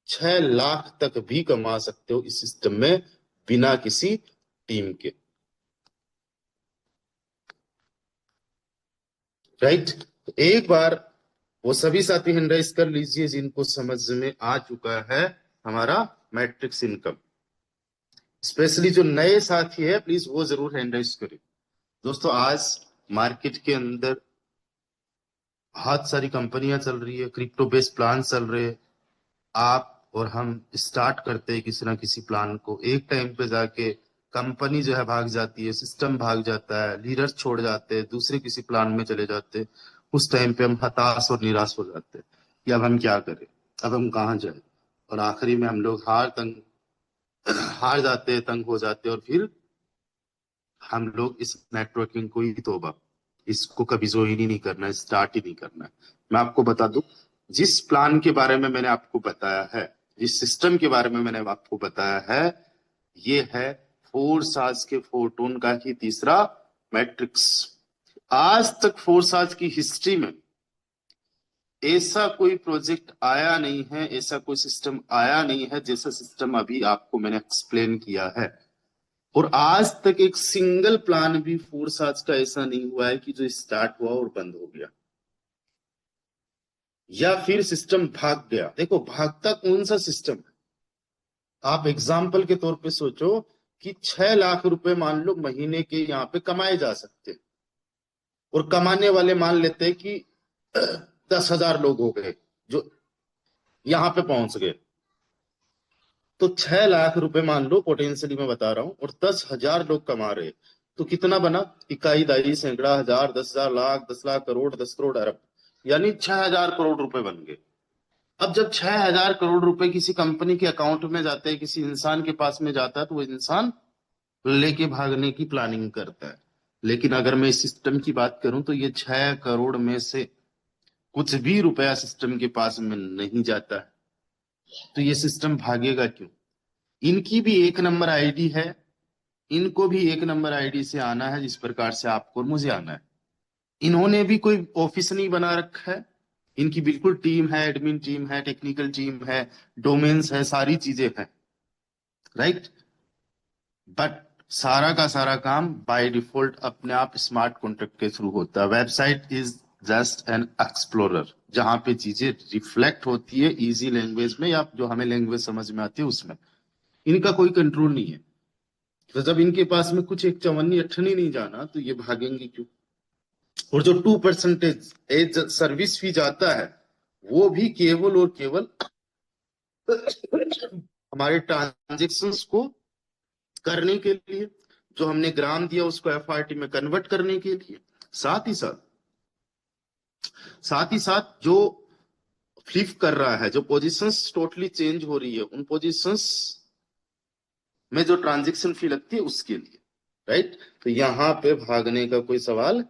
B: 6 लाख तक भी कमा सकते हो इस सिस्टम में बिना किसी टीम के, राइट। एक बार वो सभी साथी हैंड राइज कर लीजिए जिनको समझ में आ चुका है हमारा मैट्रिक्स इनकम। स्पेशली जो नए साथी है प्लीज वो जरूर हैंड राइज करें। दोस्तों आज मार्केट के अंदर बहुत सारी कंपनियां चल रही है, क्रिप्टो बेस्ड प्लान चल रहे हैं। आप और हम स्टार्ट करते हैं किसी ना किसी प्लान को, एक टाइम पे जाके कंपनी जो है भाग जाती है, सिस्टम भाग जाता है, लीडर छोड़ जाते हैं, दूसरे किसी प्लान में चले जाते हैं। उस टाइम पे हम हताश और निराश हो जाते हैं कि अब हम क्या करें, अब हम कहाँ जाए, और आखिरी में हम लोग हार जाते हैं, तंग हो जाते हैं, और फिर हम लोग इस नेटवर्किंग को ही तोबा, इसको कभी ज्वाइन ही नहीं करना है, स्टार्ट ही नहीं करना है। मैं आपको बता दूं, जिस प्लान के बारे में मैंने आपको बताया है, जिस सिस्टम के बारे में मैंने आपको बताया है, ये है 4 साज के फोर्टून का ही तीसरा मैट्रिक्स। आज तक 4 साज की हिस्ट्री में ऐसा कोई प्रोजेक्ट आया नहीं है, ऐसा कोई सिस्टम आया नहीं है जैसा सिस्टम अभी आपको मैंने एक्सप्लेन किया है। और आज तक एक सिंगल प्लान भी फोर्स आज का ऐसा नहीं हुआ है कि जो स्टार्ट हुआ और बंद हो गया, या फिर सिस्टम भाग गया। देखो, भागता कौन सा सिस्टम है? आप एग्जाम्पल के तौर पे सोचो कि 6 लाख रुपए मान लो महीने के यहाँ पे कमाए जा सकते हैं, और कमाने वाले मान लेते हैं कि 10,000 लोग हो गए जो यहाँ पे पहुंच गए। तो 6 लाख रुपए मान लो पोटेंशियली मैं बता रहा हूं, और 10,000 लोग कमा रहे, तो कितना बना? इकाई, दाई, सैकड़ा, हजार, 10,000, लाख, 10 लाख, करोड़, 10 करोड़, अरब, यानी 6,000 करोड़ रुपए बन गए। अब जब 6,000 करोड़ रुपए किसी कंपनी के अकाउंट में जाते हैं, किसी इंसान के पास में जाता है, तो वो इंसान लेके भागने की प्लानिंग करता है। लेकिन अगर मैं इस सिस्टम की बात करूं तो ये 6 करोड़ में से कुछ भी रुपया सिस्टम के पास में नहीं जाता है, तो ये सिस्टम भागेगा क्यों? इनकी भी एक नंबर आईडी है, इनको भी एक नंबर आईडी से आना है, जिस प्रकार से आपको और मुझे आना है। इन्होंने भी कोई ऑफिस नहीं बना रखा है, इनकी बिल्कुल टीम है, एडमिन टीम है, टेक्निकल टीम है, डोमेन्स है, सारी चीजें हैं, राइट। बट सारा का सारा काम बाय डिफॉल्ट अपने आप स्मार्ट कॉन्ट्रैक्ट के थ्रू होता है। Website is just an explorer, जहां पे चीजें रिफ्लेक्ट होती है इजी लैंग्वेज में, या जो हमें लैंग्वेज समझ में आती है उसमें। इनका कोई कंट्रोल नहीं है। तो जब इनके पास में कुछ एक चवन्नी अठनी नहीं जाना, तो ये भागेंगे क्यों? और जो 2% एज सर्विस फी जाता है, वो भी केवल और केवल हमारे ट्रांजेक्शन्स को करने के लिए, जो हमने ग्राम दिया उसको एफआरटी में कन्वर्ट करने के लिए। साथ ही साथ जो फ्लिप कर रहा है, जो पोजीशंस टोटली चेंज हो रही है, उन पोजीशंस में जो ट्रांजेक्शन फी लगती है उसके लिए, राइट। तो यहां पे भागने का कोई सवाल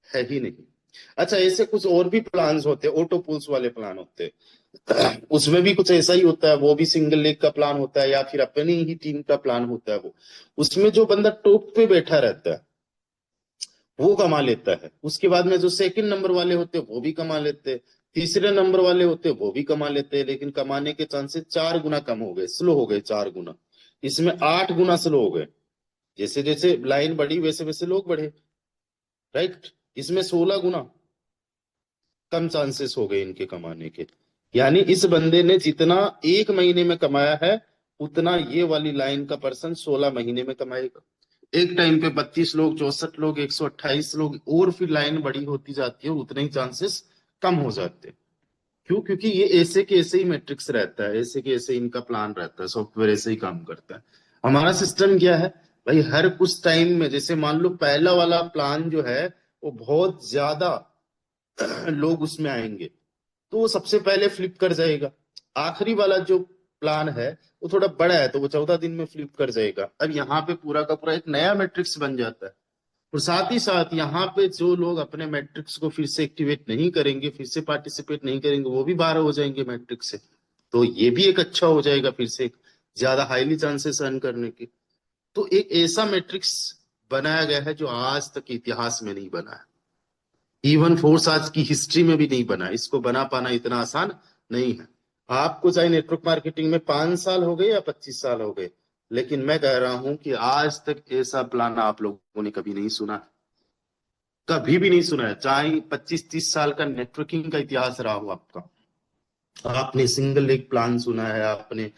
B: है ही नहीं। अच्छा, ऐसे कुछ और भी प्लान्स होते हैं, ऑटो पुल्स वाले प्लान होते हैं, उसमें भी कुछ ऐसा ही होता है। वो भी सिंगल लेग का प्लान होता है, या फिर अपनी ही टीम का प्लान होता है। वो उसमें जो बंदा टॉप पे बैठा रहता है वो कमा लेता है, उसके बाद में जो सेकंड नंबर वाले होते हैं वो भी कमा लेते हैं, तीसरे नंबर वाले होते हैं वो भी कमा लेते हैं, लेकिन कमाने के चांसेस 4 गुना कम हो गए, स्लो हो गए 4 गुना। इसमें 8 गुना स्लो हो गए। जैसे जैसे लाइन बढ़ी वैसे वैसे लोग बढ़े, राइट। इसमें 16 गुना कम चांसेस हो गए इनके कमाने के। यानी इस बंदे ने जितना एक महीने में कमाया है, उतना ये वाली लाइन का पर्सन 16 महीने में कमाएगा। एक टाइम पे 32 लोग, 64 लोग, 128 लोग, और फिर लाइन बड़ी होती जाती है और उतने ही चांसेस कम हो जाते हैं। क्यों? क्योंकि ये ऐसे के ऐसे ही मैट्रिक्स रहता है, ऐसे के ऐसे इनका प्लान रहता है, सॉफ्टवेयर ऐसे ही काम करता है। हमारा सिस्टम क्या है भाई? हर कुछ टाइम में, जैसे मान लो पहला वाला प्लान जो है वो बहुत ज्यादा लोग उसमें आएंगे, तो वो सबसे पहले फ्लिप कर जाएगा। आखिरी वाला जो प्लान है वो थोड़ा बड़ा है, तो वो 14 दिन में फ्लिप कर जाएगा। अब यहाँ पे पूरा का पूरा एक नया मैट्रिक्स बन जाता है। और साथ ही साथ यहाँ पे जो लोग अपने मैट्रिक्स को फिर से एक्टिवेट नहीं करेंगे, फिर से पार्टिसिपेट नहीं करेंगे, वो भी बाहर हो जाएंगे मैट्रिक्स से। तो ये भी एक अच्छा हो जाएगा, फिर से ज्यादा हाईली चांसेस रन करने के। तो एक ऐसा मैट्रिक्स बनाया गया है जो आज तक इतिहास में नहीं बना है, इवन फोर्स आज की हिस्ट्री में भी नहीं बना। इसको बना पाना इतना आसान नहीं है। आपको चाहे नेटवर्क मार्केटिंग में 5 साल हो गए या 25 साल हो गए, लेकिन मैं कह रहा हूं कि आज तक ऐसा प्लान आप लोगों ने कभी नहीं सुना, कभी भी नहीं सुना है। चाहे 25-30 साल का नेटवर्किंग का इतिहास रहा हो आपका, आपने सिंगल लेग प्लान सुना है, आपने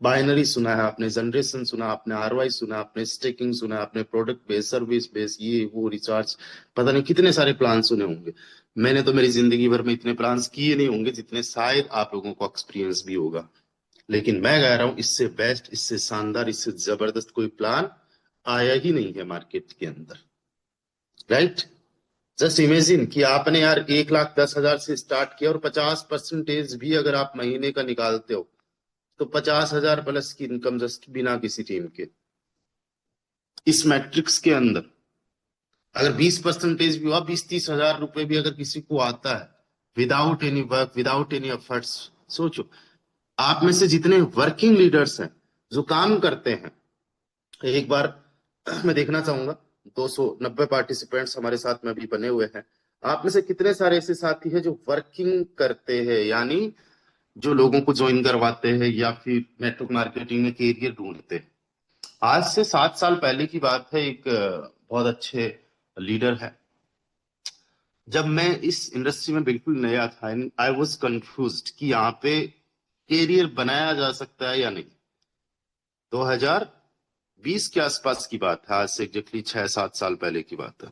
B: बाइनरी सुना है, आपने जनरेशन सुना, आपने आरवाई सुना, आपने स्टेकिंग सुना, आपने प्रोडक्ट बेस, सर्विस बेस, ये वो रिचार्ज, पता नहीं कितने सारे प्लान सुने होंगे। मैंने तो मेरी जिंदगी भर में इतने प्लान्स किए नहीं होंगे जितने शायद आप लोगों को एक्सपीरियंस भी होगा। लेकिन मैं कह रहा हूं इससे बेस्ट, इससे शानदार, इससे जबरदस्त कोई प्लान आया ही नहीं है मार्केट के अंदर, राइट। जस्ट इमेजिन कि आपने यार 1,10,000 से स्टार्ट किया, और 50% भी अगर आप महीने का निकालते हो, तो 50,000 प्लस की इनकम जस्ट बिना किसी टीम के, इस मैट्रिक्स के अंदर। अगर 20% भी हुआ, 20-30 हजार रुपए भी अगर किसी को आता है without any work, without any efforts, सोचो। आप में से जितने वर्किंग लीडर्स हैं, जो काम करते हैं, एक बार मैं देखना चाहूंगा, 290 पार्टिसिपेंट्स हमारे साथ में अभी बने हुए हैं। आप में से कितने सारे ऐसे साथी हैं जो वर्किंग करते हैं, यानी जो लोगों को ज्वाइन करवाते हैं या फिर नेटवर्क मार्केटिंग में कैरियर ढूंढते हैं? आज से 7 साल पहले की बात है, एक बहुत अच्छे लीडर है। जब मैं इस इंडस्ट्री में बिल्कुल नया था, आई वॉज कंफ्यूज्ड कि यहाँ पे कैरियर बनाया जा सकता है या नहीं। 2020 के आसपास की बात है, आज से एग्जैक्टली 6-7 साल पहले की बात है।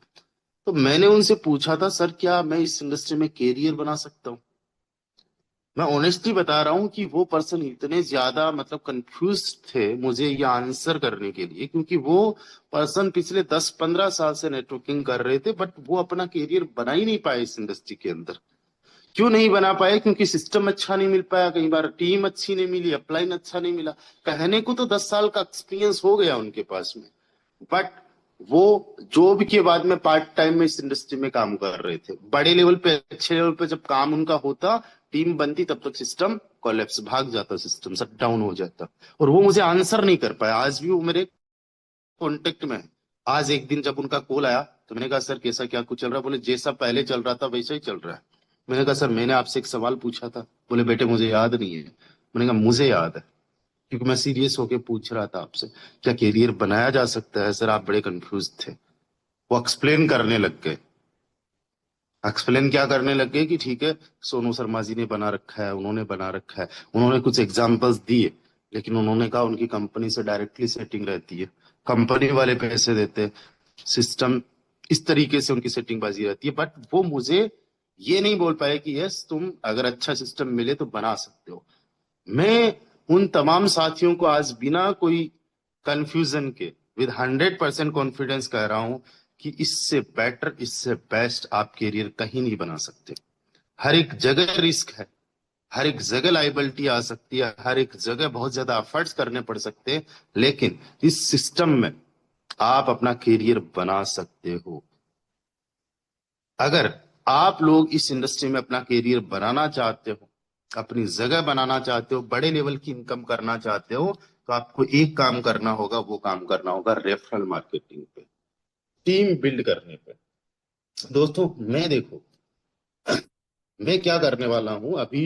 B: तो मैंने उनसे पूछा था, सर क्या मैं इस इंडस्ट्री में कैरियर बना सकता हूँ? मैं ऑनेस्टली बता रहा हूँ कि वो पर्सन इतने ज्यादा मतलब कंफ्यूज थे मुझे ये आंसर करने के लिए, क्योंकि वो पर्सन पिछले 10-15 साल से नेटवर्किंग कर रहे थे, बट वो अपना कैरियर बना ही नहीं पाए इस इंडस्ट्री के अंदर। क्यों नहीं बना पाए? क्योंकि सिस्टम अच्छा नहीं मिल पाया, कई बार टीम अच्छी नहीं मिली, अपलाइन अच्छा नहीं मिला। कहने को तो 10 साल का एक्सपीरियंस हो गया उनके पास में, बट वो जॉब के बाद में पार्ट टाइम में इस इंडस्ट्री में काम कर रहे थे। बड़े लेवल पे, अच्छे लेवल पे जब काम उनका होता, टीम बनती, तब तक सिस्टम कोलैप्स, भाग जाता, सिस्टम शट डाउन हो जाता। और वो मुझे आंसर नहीं कर पाया। आज भी वो मेरे कांटेक्ट में है। आज एक दिन जब उनका कॉल आया तो मैंने कहा, सर कैसा क्या कुछ चल रहा है? बोले जैसा पहले चल रहा था वैसा ही चल रहा है। मैंने कहा, सर मैंने आपसे एक सवाल पूछा था। बोले बेटे मुझे याद नहीं है। मैंने कहा मुझे याद है, क्योंकि मैं सीरियस होके पूछ रहा था आपसे, क्या कैरियर बनाया जा सकता है? सर आप बड़े कंफ्यूज थे। वो एक्सप्लेन करने लग गए। एक्सप्लेन क्या करने लग गए कि ठीक है, सोनू शर्मा जी ने बना रखा है, उन्होंने बना रखा है। उन्होंने कुछ एग्जांपल्स दिए, लेकिन उन्होंने कहा उनकी कंपनी से डायरेक्टली सेटिंग रहती है, कंपनी वाले पैसे देते हैं, सिस्टम इस तरीके से उनकी सेटिंग बाजी रहती है। बट वो मुझे ये नहीं बोल पाए कि यस तुम अगर अच्छा सिस्टम मिले तो बना सकते हो। मैं उन तमाम साथियों को आज बिना कोई कंफ्यूजन के विद 100% कॉन्फिडेंस कह रहा हूं कि इससे बेटर, इससे बेस्ट आप कैरियर कहीं नहीं बना सकते। हर एक जगह रिस्क है, हर एक जगह लाइबिलिटी आ सकती है, हर एक जगह बहुत ज्यादा एफर्ट्स करने पड़ सकते हैं, लेकिन इस सिस्टम में आप अपना कैरियर बना सकते हो। अगर आप लोग इस इंडस्ट्री में अपना कैरियर बनाना चाहते हो, अपनी जगह बनाना चाहते हो, बड़े लेवल की इनकम करना चाहते हो, तो आपको एक काम करना होगा, वो काम करना होगा रेफरल मार्केटिंग पे, टीम बिल्ड करने पे। दोस्तों मैं देखो, मैं क्या करने वाला हूं अभी,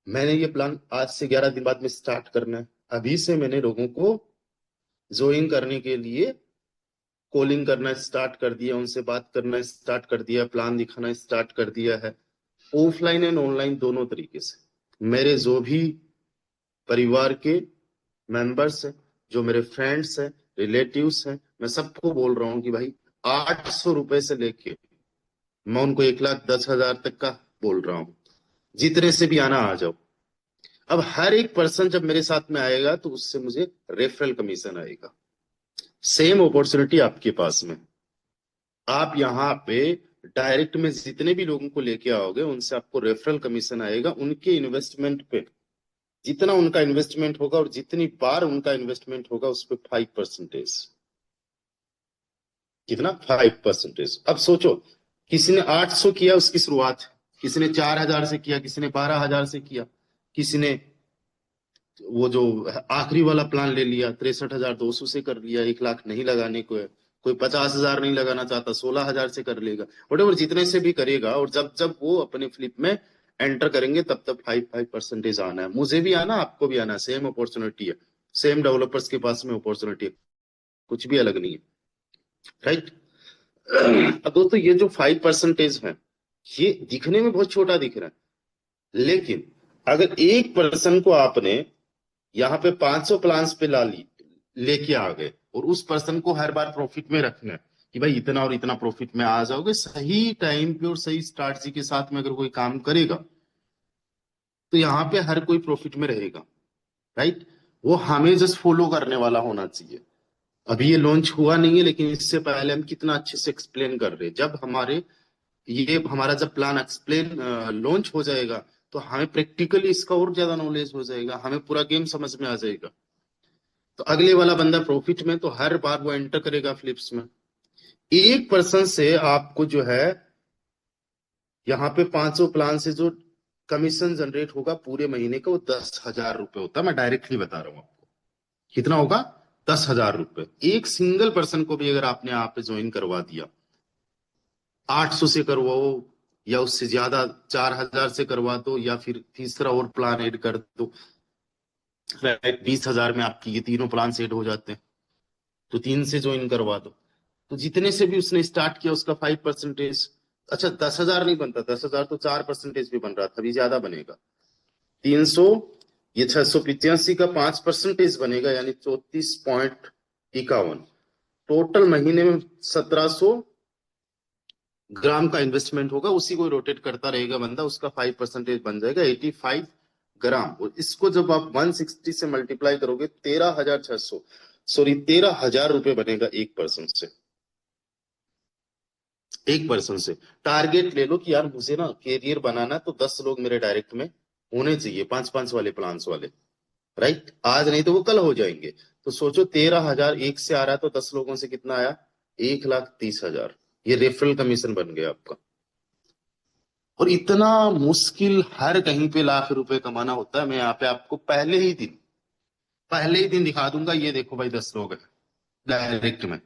B: मैंने ये प्लान आज से 11 दिन बाद में स्टार्ट करना है। अभी से मैंने लोगों को ज्वाइन करने के लिए कॉलिंग करना स्टार्ट कर दिया, उनसे बात करना स्टार्ट कर दिया, प्लान दिखाना स्टार्ट कर दिया है, ऑफलाइन एंड ऑनलाइन दोनों तरीके से। मेरे जो भी परिवार के मेंबर्स हैं, जो मेरे फ्रेंड्स हैं, रिलेटिव्स हैं, मैं सबको बोल रहा हूँ कि भाई 800 रुपए से लेके मैं उनको 1,10,000 तक का बोल रहा हूँ, जितने से भी आना आ जाओ। अब हर एक पर्सन जब मेरे साथ में आएगा तो उससे मुझे रेफरल कमीशन आएगा। सेम अपॉर्चुनिटी आपके पास में, आप यहाँ पे डायरेक्ट में जितने भी लोगों को लेके आओगे उनसे आपको रेफरल कमीशन आएगा, उनके इन्वेस्टमेंट पे। जितना उनका इन्वेस्टमेंट होगा और जितनी बार उनका इन्वेस्टमेंट होगा उस पर 5%। कितना? 5%। अब सोचो, किसी ने 800 किया उसकी शुरुआत, किसी ने 4,000 से किया, किसी ने 12,000 से किया, किसी ने वो जो आखिरी वाला प्लान ले लिया 63,200 से कर लिया, 1 लाख नहीं लगाने को है। कोई 50,000 नहीं लगाना चाहता, 16,000 से कर लेगा, वटेवर जितने से भी करेगा। और जब जब वो अपने फ्लिप में एंटर करेंगे तब तब 5% आना है, मुझे भी आना, आपको भी आना। सेम अपॉर्चुनिटी है, सेम डेवलपर्स के पास में अपॉर्चुनिटी है, कुछ भी अलग नहीं है, राइट? अब दोस्तों ये जो 5% है, ये दिखने में बहुत छोटा दिख रहा है, लेकिन अगर एक पर्सन को आपने यहाँ पे 500 प्लान्स पे ला ली, लेके आ गए, और उस पर्सन को हर बार प्रॉफिट में रखना है कि भाई इतना और इतना प्रॉफिट में आ जाओगे, सही टाइम पे और सही स्ट्रैटेजी के साथ में अगर कोई काम करेगा तो यहाँ पे हर कोई प्रॉफिट में रहेगा, राइट? वो हमें जस्ट फॉलो करने वाला होना चाहिए। अभी ये लॉन्च हुआ नहीं है, लेकिन इससे पहले हम कितना अच्छे से एक्सप्लेन कर रहे हैं। जब हमारा जब प्लान एक्सप्लेन लॉन्च हो जाएगा तो हमें प्रैक्टिकली इसका और ज्यादा नॉलेज हो जाएगा, हमें पूरा गेम समझ में आ जाएगा। तो अगले वाला बंदा प्रॉफिट में, तो हर बार वो एंटर करेगा फ्लिप्स में। एक पर्सन से आपको जो है यहाँ पे 500 प्लान से जो कमीशन जनरेट होगा पूरे महीने का, वो 10,000 रुपए होता है। मैं डायरेक्टली बता रहा हूँ आपको कितना होगा, 10,000 रुपए। एक सिंगल पर्सन को भी अगर आपने यहाँ पे ज्वाइन करवा दिया 800 से करवाओ या उससे ज्यादा 4000 से करवा दो, या फिर तीसरा और प्लान ऐड कर दो। राइट, 20,000 में आपकी ये तीनों प्लान सेट हो जाते हैं, तो 3 से ज्वाइन करवा दो। तो जितने से भी उसने स्टार्ट किया उसका 5%। अच्छा, 10,000 नहीं बनता, 10,000 तो 4% भी बन रहा था, अभी ज्यादा बनेगा। 300, ये 685 का 5% बनेगा, यानी 34.51। टोटल महीने में 1700 ग्राम का इन्वेस्टमेंट होगा, उसी को रोटेट करता रहेगा बंदा, उसका 5% बन जाएगा 85 ग्राम। और इसको जब आप 160 से मल्टीप्लाई करोगे, 13,600, सॉरी 13,000 रुपए बनेगा एक पर्सन से। टारगेट ले लो कि यार मुझे ना कैरियर बनाना है, तो 10 लोग मेरे डायरेक्ट में होने चाहिए, 5-5 वाले प्लान्स वाले। राइट, आज नहीं तो वो कल हो जाएंगे। तो सोचो 13,000 एक से आ रहा है, तो 10 लोगों से कितना आया? 1,30,000। ये रेफरल कमीशन बन गया आपका। और इतना मुश्किल हर कहीं पे लाख रुपए कमाना होता है। मैं यहाँ पे आपको पहले ही दिन दिखा दूंगा। ये देखो भाई, 10 लोग हैं डायरेक्ट में।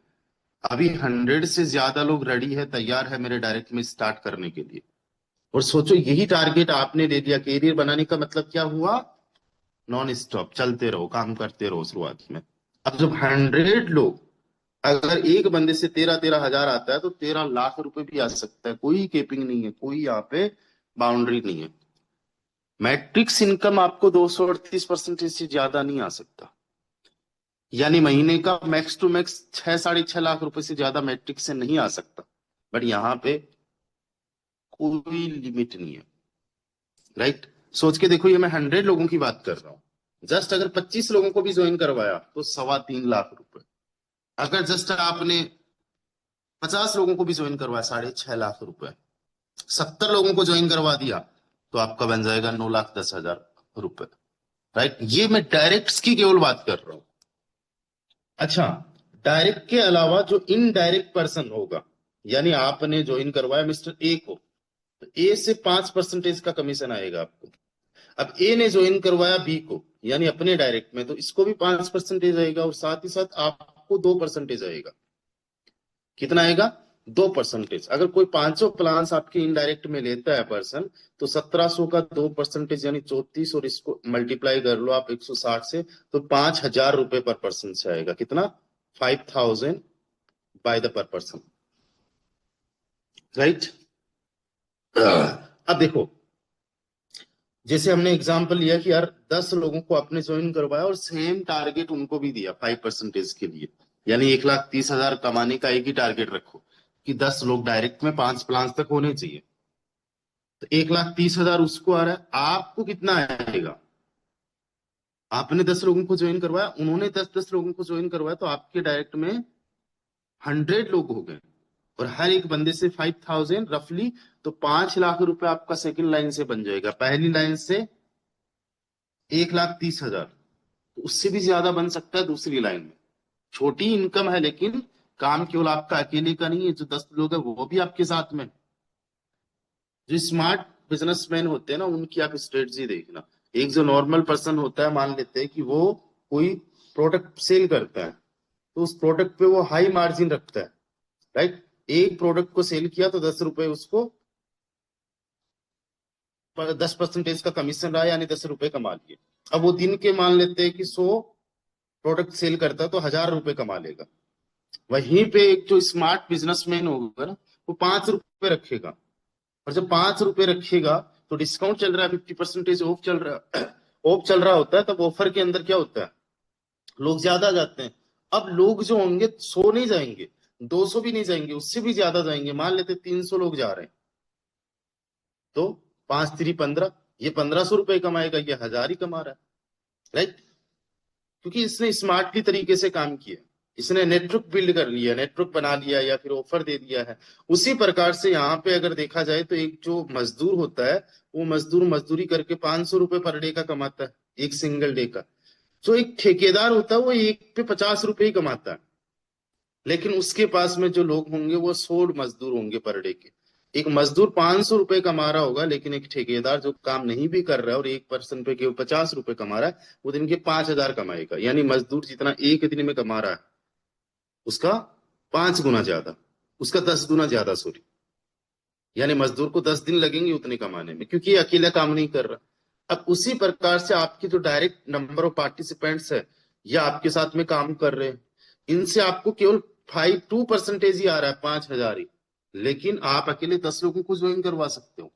B: अभी 100 से ज्यादा लोग रेडी है, तैयार है मेरे डायरेक्ट में स्टार्ट करने के लिए। और सोचो यही टारगेट आपने ले लिया। कैरियर बनाने का मतलब क्या हुआ? नॉन स्टॉप चलते रहो, काम करते रहो शुरुआत में। अब जब 100 लोग, अगर एक बंदे से 13-13 हजार आता है, तो 13 लाख रुपए भी आ सकता है। कोई केपिंग नहीं है, कोई यहाँ पे बाउंड्री नहीं है। मैट्रिक्स इनकम आपको 238% से ज्यादा नहीं आ सकता। यानी महीने का मैक्स टू मैक्स 6-6.5 लाख रुपए से ज्यादा मैट्रिक्स से नहीं आ सकता। बट यहाँ पे कोई लिमिट नहीं है। राइट, सोच के देखो, ये मैं 100 लोगों की बात कर रहा हूँ। जस्ट अगर 25 लोगों को भी ज्वाइन करवाया तो 3.25 लाख रुपए। अगर जस्ट आपने 50 लोगों को भी ज्वाइन करवाया, 6.5 लाख रुपए। 70 लोगों को ज्वाइन करवा दिया तो आपका बन जाएगा 9,10,000 रुपए। राइट, ये मैं डायरेक्ट की केवल बात कर रहा हूं। अच्छा, डायरेक्ट के अलावा जो इनडायरेक्ट पर्सन होगा, यानी आपने ज्वाइन करवाया मिस्टर ए को, तो ए से 5% का कमीशन आएगा आपको। अब ए ने ज्वाइन करवाया बी को, यानी अपने डायरेक्ट में, तो इसको भी 5% आएगा, और साथ ही साथ आपको 2% आएगा। कितना आएगा? 2%। अगर कोई 500 प्लान्स आपके इनडायरेक्ट में लेता है पर्सन, तो 1700 का 2% यानी 34, और इसको मल्टीप्लाई कर लो आप 160 से, तो 5,000 रुपए पर पर्सन से आएगा। कितना? 5,000 बाय द पर पर्सन। राइट, अब देखो, जैसे हमने एग्जांपल लिया कि यार 10 लोगों को आपने ज्वाइन करवाया और सेम टारगेट उनको भी दिया 5% के लिए, यानी 1,30,000 कमाने का एक ही टारगेट रखो कि 10 लोग डायरेक्ट में 5 प्लान तक होने चाहिए। तो 1,30,000 उसको आ रहा है, आपको कितना आएगा? आपने 10 लोगों को ज्वाइन करवाया, उन्होंने 10-10 लोगों को ज्वाइन करवाया, तो आपके डायरेक्ट में 100 लोग हो गए, और हर एक बंदे से 5,000 रफली, तो 5 लाख रुपए आपका सेकंड लाइन से बन जाएगा। पहली लाइन से 1,30,000, तो उससे भी ज्यादा बन सकता है दूसरी लाइन में। छोटी इनकम है, लेकिन काम केवल आपका अकेले का नहीं है, जो 10 लोग हैं वो भी आपके साथ में। जो स्मार्ट बिजनेसमैन होते हैं ना, उनकी आप स्ट्रेटजी देखना। एक जो नॉर्मल पर्सन होता है, मान लेते हैं कि वो कोई प्रोडक्ट सेल करता है, तो उस प्रोडक्ट पे वो हाई मार्जिन रखता है। राइट, एक प्रोडक्ट को सेल किया तो 10 रुपए उसको 10% का कमीशन रहा, यानी 10 रुपए कमा लिए। अब वो दिन के मान लेते हैं कि 100 प्रोडक्ट सेल करता है, तो 1,000 रुपए कमा लेगा। वहीं पे एक जो स्मार्ट बिजनेसमैन होगा ना, वो 5 रुपए रखेगा। और जब 5 रुपए रखेगा, तो डिस्काउंट चल रहा है, 50% ऑफ चल रहा है, ऑफ चल रहा होता है, तब ऑफर के अंदर क्या होता है? लोग ज्यादा जाते हैं। अब लोग जो होंगे 100 नहीं जाएंगे, 200 भी नहीं जाएंगे, उससे भी ज्यादा जाएंगे। मान लेते 300 लोग जा रहे हैं, तो 5×3 = 15, ये 1,500 रुपए कमाएगा, ये 1,000 ही कमा रहा है। राइट, क्योंकि इसने स्मार्टली तरीके से काम किया। इसने नेटवर्क बिल्ड कर लिया, नेटवर्क बना लिया, या फिर ऑफर दे दिया है। उसी प्रकार से यहाँ पे अगर देखा जाए, तो एक जो मजदूर होता है, वो मजदूर मजदूरी करके 500 रुपए पर डे का कमाता है, एक सिंगल डे का। जो एक ठेकेदार होता है, वो एक पे 50 रुपए ही कमाता है। लेकिन उसके पास में जो लोग होंगे, वो 100 मजदूर होंगे पर डे के। एक मजदूर 500 रुपए कमा रहा होगा, लेकिन एक ठेकेदार जो काम नहीं भी कर रहा है और एक पर्सन पे केवल 50 रुपए कमा रहा है, वो दिन के 5,000 कमाएगा। यानी मजदूर जितना एक दिन में कमा रहा है, उसका 5 गुना ज्यादा, उसका 10 गुना ज्यादा, सॉरी। यानी मजदूर को 10 दिन लगेंगे उतने कमाने में, क्योंकि ये अकेला काम नहीं कर रहा। अब उसी प्रकार से आपकी जो डायरेक्ट नंबर ऑफ पार्टिसिपेंट्स है या आपके साथ में काम कर रहे हैं, इनसे आपको केवल 2% ही आ रहा है, 5,000 ही। लेकिन आप अकेले 10 लोगों को ज्वाइन करवा सकते हो,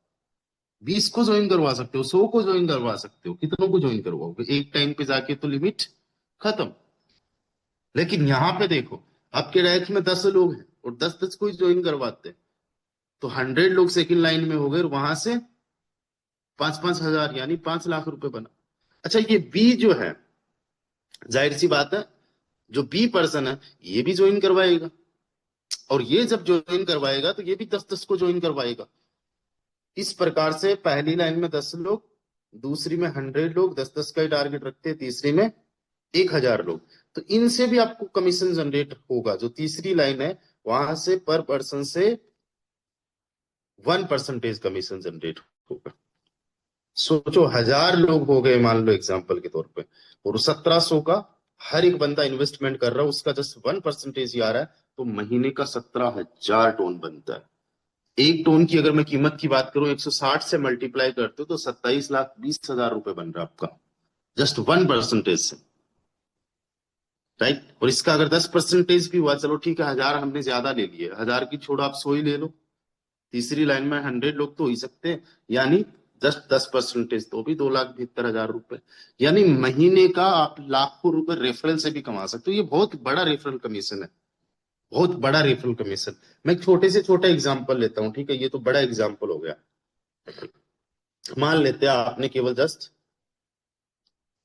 B: 20 को ज्वाइन करवा सकते हो, 100 को ज्वाइन करवा सकते हो। कितनों को ज्वाइन करवाओगे एक टाइम पे जाके? तो लिमिट खत्म। लेकिन यहाँ पे देखो, आपके रैक में 10 लोग हैं और 10-10 को ही ज्वाइन करवाते हैं, तो 100 लोग सेकंड लाइन में हो गए और वहां से 5-5 हजार यानी 5 लाख रुपए बना। अच्छा, ये बी जो है, जाहिर सी बात है, जो बी पर्सन है ये भी ज्वाइन करवाएगा, और ये जब ज्वाइन करवाएगा तो ये भी 10-10 को ज्वाइन करवाएगा। इस प्रकार से पहली लाइन में 10 लोग, दूसरी में 100 लोग, 10-10 का ही टारगेट रखते हैं, तीसरी में 1,000 लोग। तो इनसे भी आपको कमीशन जनरेट होगा। जो तीसरी लाइन है वहां से पर पर्सन से 1% कमीशन जनरेट होगा। सोचो, 1,000 लोग हो गए मान लो एग्जाम्पल के तौर पे, और 1,700 का हर एक बंदा इन्वेस्टमेंट कर रहा है, उसका जस्ट 1% ही आ रहा है, तो महीने का 17,000 टोन बनता है। एक टोन की अगर मैं कीमत की बात करूं, 160 से मल्टीप्लाई करते हो तो 27,20,000 रुपए बन रहा है आपका, जस्ट 1% से। राइट। और इसका अगर 10% भी हुआ, चलो ठीक है, 1,000 हमने ज्यादा ले लिए, 1,000 की छोड़ो, आप 100 ही ले लो, तीसरी लाइन में 100 लोग तो हो ही सकते हैं, यानी जस्ट 10%, तो भी 2,72,000 रुपए। यानी महीने का आप लाखों रुपए रेफरल से भी कमा सकते हो। ये बहुत बड़ा रेफरल कमीशन है, बहुत बड़ा रेफरल कमीशन। मैं एक छोटे से छोटा एग्जांपल लेता हूं, ठीक है, ये तो बड़ा एग्जांपल हो गया। मान लेते हैं आपने केवल जस्ट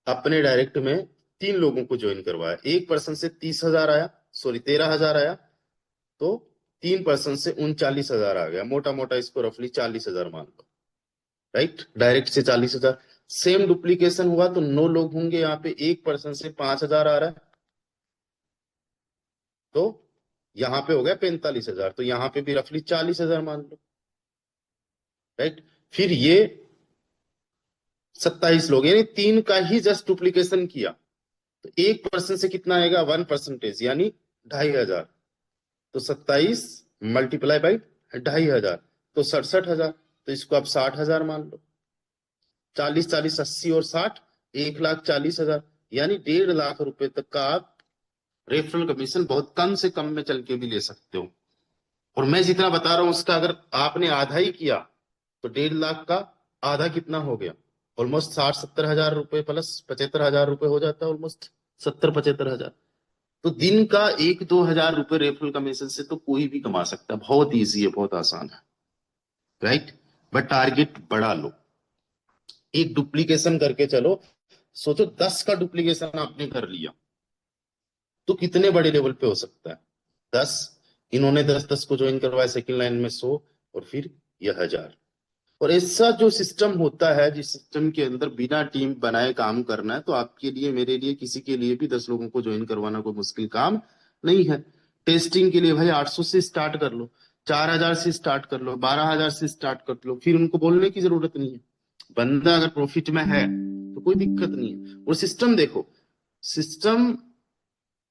B: अपने डायरेक्ट में 3 लोगों को ज्वाइन करवाया, एक पर्सन से 30,000 आया, सॉरी 13,000 आया, तो 3 पर्सन से 39,000 आ गया, मोटा मोटा इसको रफली 40,000 मान लो। राइट, डायरेक्ट से 40,000। सेम डुप्लीकेशन हुआ तो 9 लोग होंगे, यहाँ पे एक पर्सन से 5,000 आ रहा है, तो यहाँ पे हो गया 45,000, तो यहाँ पे भी रफली 40,000 मान लो। राइट, फिर ये 27 लोग, यानी 3 का ही जस्ट डुप्लीकेशन किया, तो एक पर्सन से कितना आएगा? 1%, यानी 2,500। तो 27 मल्टीप्लाई बाई 2,500, तो 67,000। तो इसको आप 60,000 मान लो, 40 40 80 और 60, 1,40,000, यानी 1.5 लाख रुपए तक का आप रेफरल कमीशन बहुत कम से कम में चल के भी ले सकते हो। और मैं जितना बता रहा हूं उसका अगर आपने आधा ही किया तो 1.5 लाख का आधा कितना हो गया? ऑलमोस्ट 60-70 हजार रुपए प्लस 75,000 रुपए हो जाता है, ऑलमोस्ट 70-75 हजार। तो दिन का 1-2 हजार रुपए रेफरल कमीशन से तो कोई भी कमा सकता है, बहुत ईजी है, बहुत आसान है। राइट, बट टारगेट बड़ा लो, एक डुप्लीकेशन करके चलो। सोचो 10 का डुप्लीकेशन आपने कर लिया तो कितने बड़े लेवल पे हो सकता है? 10, इन्होंने 10-10 को ज्वाइन करवाया, सेकंड लाइन में 100, और फिर यह 1,000। और ऐसा जो सिस्टम होता है, जिस सिस्टम के अंदर बिना टीम बनाए काम करना है, तो आपके लिए, मेरे लिए, किसी के लिए भी 10 लोगों को ज्वाइन करवाना कोई मुश्किल काम नहीं है। टेस्टिंग के लिए भाई 800 से स्टार्ट कर लो, 4,000 से स्टार्ट कर लो, 12,000 से स्टार्ट कर लो, फिर उनको बोलने की जरूरत नहीं है। बंदा अगर प्रॉफिट में है तो कोई दिक्कत नहीं है। और सिस्टम देखो, सिस्टम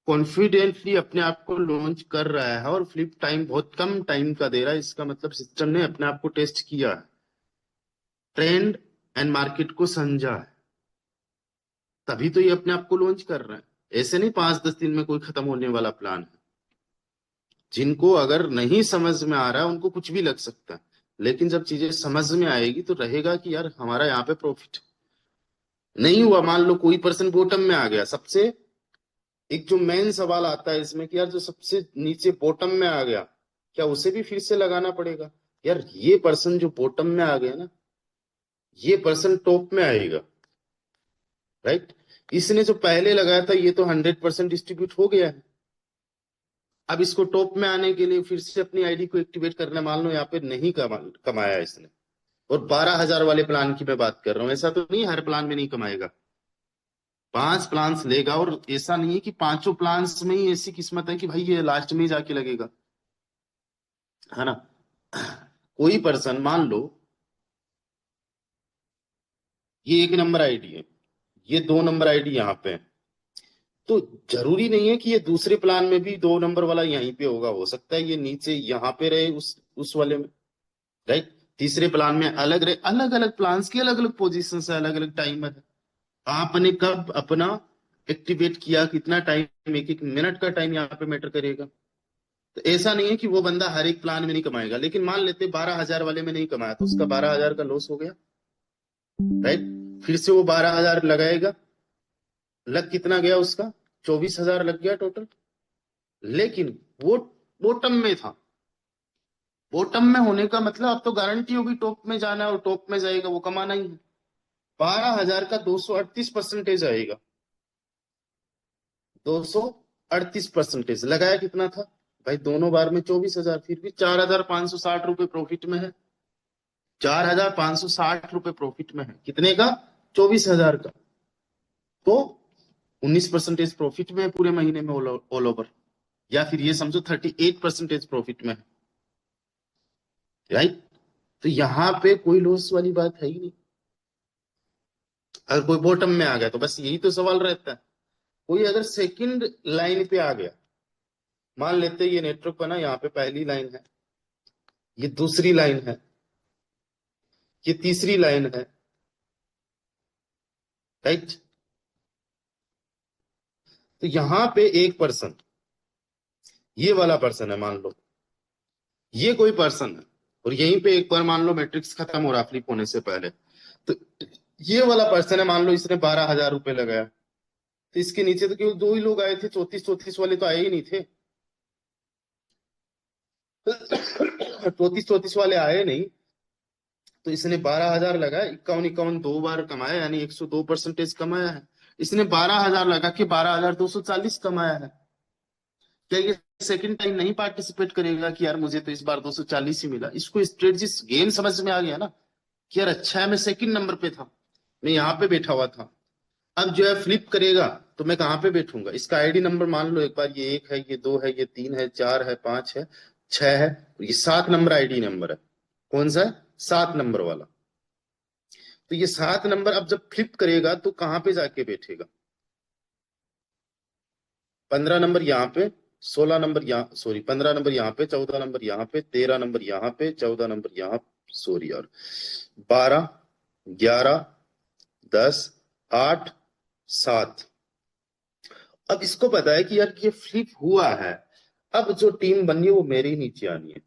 B: कॉन्फिडेंटली अपने आप को लॉन्च कर रहा है और फ्लिप टाइम बहुत कम टाइम का दे रहा है, इसका मतलब सिस्टम ने अपने आप को टेस्ट किया है, ट्रेंड एंड मार्केट को समझा है, तभी तो ये अपने आप को लॉन्च कर रहा है। ऐसे नहीं 5-10 दिन में कोई खत्म होने वाला प्लान है। जिनको अगर नहीं समझ में आ रहा है उनको कुछ भी लग सकता है, लेकिन जब चीजें समझ में आएगी तो रहेगा कि यार हमारा यहाँ पे प्रॉफिट नहीं हुआ। मान लो कोई पर्सन बॉटम में आ गया, सबसे एक जो मेन सवाल आता है इसमें कि यार जो सबसे नीचे बॉटम में आ गया, क्या उसे भी फिर से लगाना पड़ेगा? यार ये पर्सन जो बॉटम में आ गया ना, ये पर्सन टॉप में आएगा। राइट, इसने जो पहले लगाया था ये तो 100% डिस्ट्रीब्यूट हो गया है। अब इसको टॉप में आने के लिए फिर से अपनी आईडी को एक्टिवेट करना, मान लो यहाँ पे नहीं कमाया इसने, और 12,000 वाले प्लान की मैं बात कर रहा हूँ, ऐसा तो नहीं हर प्लान में नहीं कमाएगा, 5 प्लान्स लेगा, और ऐसा नहीं है कि पांचों प्लान्स में ही ऐसी किस्मत है कि भाई ये लास्ट में ही जाके लगेगा, है ना। कोई पर्सन मान लो ये 1 नंबर आईडी है, ये 2 नंबर आईडी यहाँ पे है, तो जरूरी नहीं है कि ये दूसरे प्लान में भी 2 नंबर वाला यहीं पे होगा, हो सकता है ये नीचे यहाँ पे रहे उस वाले में। राइट। तीसरे प्लान में अलग अलग अलग प्लान्स की अलग अलग पोजीशन है, अलग अलग टाइमर है। आपने कब अपना एक्टिवेट किया, कितना टाइम, एक एक मिनट का टाइम यहाँ पे मैटर करेगा। तो ऐसा नहीं है कि वो बंदा हर एक प्लान में नहीं कमाएगा, लेकिन मान लेते 12,000 वाले में नहीं कमाया तो उसका 12,000 का लॉस हो गया, राइट। फिर से वो 12,000 लगाएगा, लग कितना गया उसका, 24,000 लग गया टोटल। लेकिन वो बॉटम में था। बॉटम में होने का मतलब अब तो गारंटी होगी टॉप में जाना है, और टॉप में जाएगा वो कमाना ही है। 12,000 का 238% आएगा। 238% लगाया कितना था भाई, दोनों बार में 24,000, फिर भी 4,560 रुपये प्रॉफिट में है। 4,560 रुपये प्रॉफिट में है, कितने का, 24,000 का। तो 19% प्रॉफिट में है पूरे महीने में ऑल ओवर, या फिर ये समझो 38% प्रॉफिट में है, राइट। तो यहाँ पे कोई लॉस वाली बात है ही नहीं। अगर कोई बॉटम में आ गया तो बस यही तो सवाल रहता है। कोई अगर सेकंड लाइन पे आ गया, मान लेते ये नेटवर्क बना, यहाँ पे पहली लाइन है, ये दूसरी लाइन है, ये तीसरी लाइन है, राइट। तो यहाँ पे एक पर्सन, ये वाला पर्सन है मान लो, ये कोई पर्सन है, और यहीं पे एक बार मान लो मैट्रिक्स खत्म हो रहा फ्लिप होने से पहले, तो ये वाला पर्सन है, मान लो इसने 12,000 रुपये लगाया, तो इसके नीचे तो केवल दो ही लोग आए थे, 34 वाले तो आए ही नहीं थे। 34 वाले आए नहीं, तो इसने 12,000 लगाया, 51 दो बार कमाया, यानी 102% कमाया है। इसने 12,000 लगा के 12,240 कमाया है। क्या ये सेकंड टाइम नहीं पार्टिसिपेट करेगा कि यार मुझे तो इस बार 240 ही मिला? इसको स्ट्रेटजी गेम समझ में आ गया ना, कि यार अच्छा है मैं सेकंड नंबर पे था, मैं यहाँ पे बैठा हुआ था। अब जो है फ्लिप करेगा तो मैं कहाँ पे बैठूंगा? इसका आईडी नंबर मान लो एक बार, ये 1 है, ये 2 है, ये 3 है, 4 है, 5 है, 6 है, ये 7 नंबर आईडी नंबर है। कौन सा है? 7 नंबर वाला। तो ये 7 नंबर अब जब फ्लिप करेगा तो कहाँ पे जाके बैठेगा? 15 नंबर यहाँ पे, 16 नंबर यहाँ, सॉरी 15 नंबर यहाँ पे, 14 नंबर यहाँ पे, 13 नंबर यहाँ पे, 14 नंबर यहाँ, सॉरी यार, 12, 11, 10, 8, 7। अब इसको पता है कि यार ये फ्लिप हुआ है, अब जो टीम बननी है वो मेरे ही नीचे आनी है,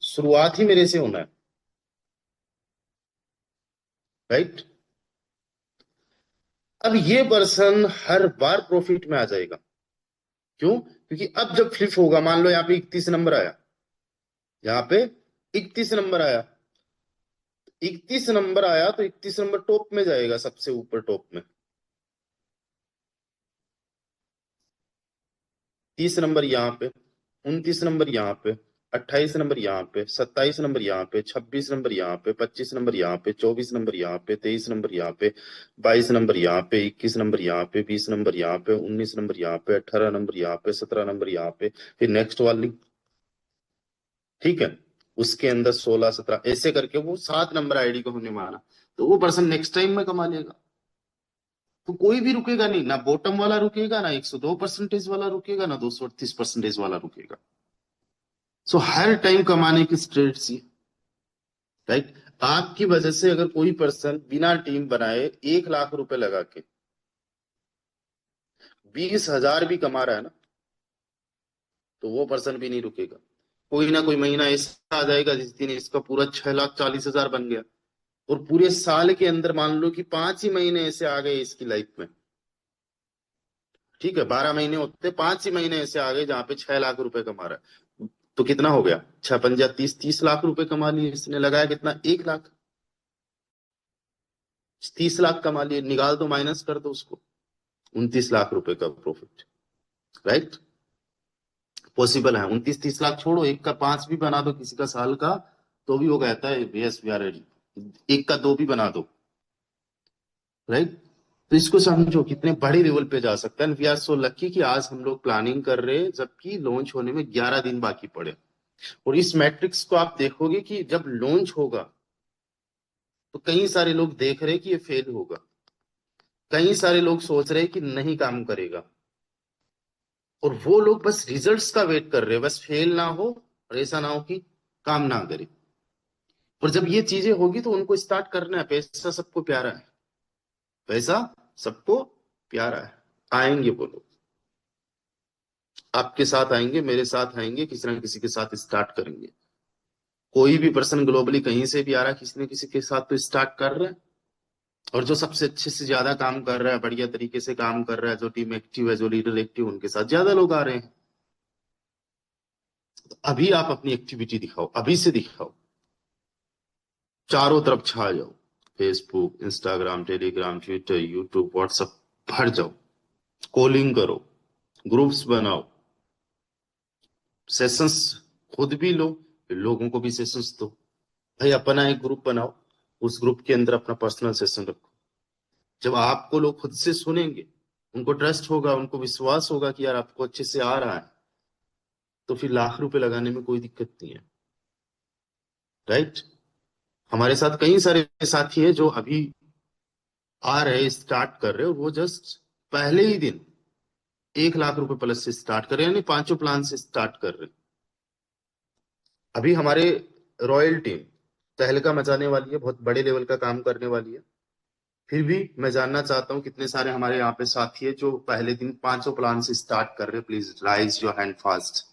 B: शुरुआत ही मेरे से होना है, राइट। अब ये पर्सन हर बार प्रॉफिट में आ जाएगा। क्यों? क्योंकि अब जब फ्लिप होगा, मान लो यहाँ पे 31 नंबर आया, यहाँ पे 31 नंबर आया, 31 नंबर आया तो 31 नंबर टॉप में जाएगा, सबसे ऊपर टॉप में। 30 नंबर यहाँ पे, 29 नंबर यहाँ पे, 28 नंबर यहाँ पे, 27 नंबर यहाँ पे, 26 नंबर यहाँ पे, 25 नंबर यहाँ पे, 24 नंबर यहाँ पे, 23 नंबर यहाँ पे, 22 नंबर यहाँ पे, 21 नंबर यहाँ पे, 20 नंबर यहाँ पे, 19 नंबर यहाँ पे, 18 नंबर यहाँ पे, 17 नंबर यहाँ पे, फिर नेक्स्ट वाली, ठीक है, उसके अंदर 16, 17, ऐसे करके वो 7 नंबर आईडी को होने माना, तो वो पर्सन नेक्स्ट टाइम में कमा लेगा। तो कोई भी रुकेगा नहीं, ना बॉटम वाला रुकेगा, ना 102% वाला रुकेगा, ना 238% वाला रुकेगा। सो हर टाइम कमाने की स्ट्रेटजी, राइट। आपकी वजह से अगर कोई पर्सन बिना टीम बनाए 1 लाख रुपए लगा के 20,000 भी कमा रहा है ना, तो वो पर्सन भी नहीं रुकेगा। कोई ना कोई महीना ऐसा आ जाएगा जिस दिन इसका पूरा 6,40,000 बन गया, और पूरे साल के अंदर मान लो कि 5 ही महीने ऐसे आ गए इसकी लाइफ में, ठीक है, 12 महीने होते, 5 ही महीने ऐसे आ गए जहां पे 6 लाख रुपए कमा रहा है, तो कितना हो गया, 6 पंजा 30, 30 लाख रुपए कमा लिए इसने। लगाया कितना, 1 लाख, 30 लाख कमा लिए, निकाल दो, माइनस कर दो उसको, 29 लाख रुपए का प्रॉफिट, राइट। पॉसिबल है, 29-30 लाख छोड़ो, एक का 5 भी बना दो किसी का साल का, तो भी वो कहता है यस वी आर रेडी, एक का 2 भी बना दो, राइट। तो इसको समझो कितने बड़े लेवल पे जा सकता है। वी आर सो लकी कि आज हम लोग प्लानिंग कर रहे हैं जबकि लॉन्च होने में 11 दिन बाकी पड़े। और इस मैट्रिक्स को आप देखोगे कि जब लॉन्च होगा तो कई सारे लोग देख रहे हैं कि ये फेल होगा, कई सारे लोग सोच रहे हैं कि नहीं काम करेगा, और वो लोग बस रिजल्ट्स का वेट कर रहे हैं, बस फेल ना हो और ऐसा ना हो कि काम ना करे। और जब ये चीजें होगी तो उनको स्टार्ट करना है। पैसा सबको प्यारा है, पैसा सबको प्यारा है। आएंगे वो लोग, आपके साथ आएंगे, मेरे साथ आएंगे, किसी ना किसी के साथ स्टार्ट करेंगे। कोई भी पर्सन ग्लोबली कहीं से भी आ रहा है, किसी न किसी के साथ तो स्टार्ट कर रहा है। और जो सबसे अच्छे से ज्यादा काम कर रहा है, बढ़िया तरीके से काम कर रहा है, जो टीम एक्टिव है, जो लीडर एक्टिव, उनके साथ ज्यादा लोग आ रहे हैं। तो अभी आप अपनी एक्टिविटी दिखाओ, अभी से दिखाओ, चारों तरफ छा जाओ। Facebook, Instagram, Telegram, Twitter, YouTube, WhatsApp, भर जाओ। कॉलिंग करो, ग्रुप्स बनाओ, सेशंस खुद भी लो, लोगों को भी सेशंस दो। भाई अपना एक ग्रुप बनाओ, उस ग्रुप के अंदर अपना पर्सनल सेशन रखो। जब आपको लोग खुद से सुनेंगे, उनको ट्रस्ट होगा, उनको विश्वास होगा कि यार आपको अच्छे से आ रहा है, तो फिर लाख रुपए लगाने में कोई दिक्कत नहीं है। राइट? हमारे साथ कई सारे साथी हैं जो अभी आ रहे, स्टार्ट कर रहे, और वो जस्ट पहले ही दिन 1 लाख रुपए प्लस से स्टार्ट कर रहे हैं, यानी पांचों प्लान से स्टार्ट कर रहे हैं। अभी हमारे रॉयल टीम तहलका मचाने वाली है, बहुत बड़े लेवल का काम करने वाली है। फिर भी मैं जानना चाहता हूँ कितने सारे हमारे यहाँ पे साथी है जो पहले दिन पांचों प्लान से स्टार्ट कर रहे हैं। Please rise your hand fast.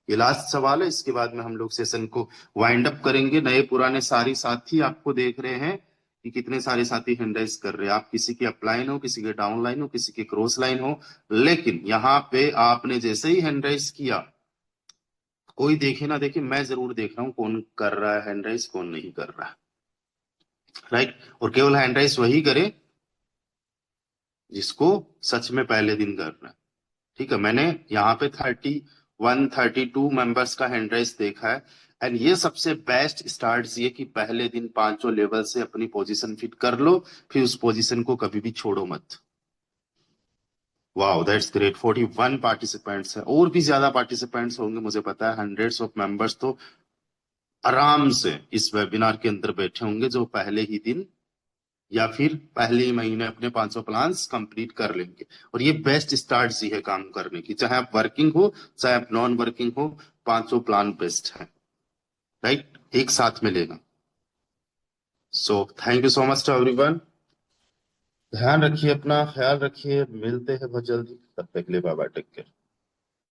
B: ये लास्ट सवाल है, इसके बाद में हम लोग सेशन को वाइंड अप करेंगे। नए पुराने सारे साथी आपको देख रहे हैं कि कितने सारे साथी हैंड राइज कर रहे हैं। आप किसी के अपलाइन हो, किसी के डाउन लाइन हो, किसी के क्रॉस लाइन हो, लेकिन यहाँ पे आपने जैसे ही हैंड राइज किया, कोई देखे ना देखे, मैं जरूर देख रहा हूँ कौन कर रहा है हैंड राइज, कौन नहीं कर रहा है। राइट? और केवल हैंड राइज वही करे जिसको सच में पहले दिन करना है। ठीक है? मैंने यहाँ पे 32 मेंबर्स का हैंड राइज देखा है। एंड ये सबसे बेस्ट स्टार्ट ये कि पहले दिन पांचों लेवल से अपनी पोजीशन फिट कर लो, फिर उस पोजीशन को कभी भी छोड़ो मत। Wow, that's great. 41 पार्टिसिपेंट्स हैं, और भी ज्यादा पार्टिसिपेंट्स होंगे मुझे पता है। हंड्रेड्स ऑफ मेंबर्स तो आराम से इस वेबिनार के अंदर बैठे होंगे, जो पहले ही दिन या फिर पहले ही महीने अपने 500 प्लान्स कंप्लीट कर लेंगे। और ये बेस्ट स्टार्ट ही है काम करने की, चाहे आप वर्किंग हो चाहे आप नॉन वर्किंग हो, 500 प्लान बेस्ट है। राइट? एक साथ में लेना। So thank you so much to everyone. ध्यान रखिए, अपना ख्याल रखिए, मिलते हैं बहुत जल्दी। तब तक के लिए बाय बाय, टेक केयर।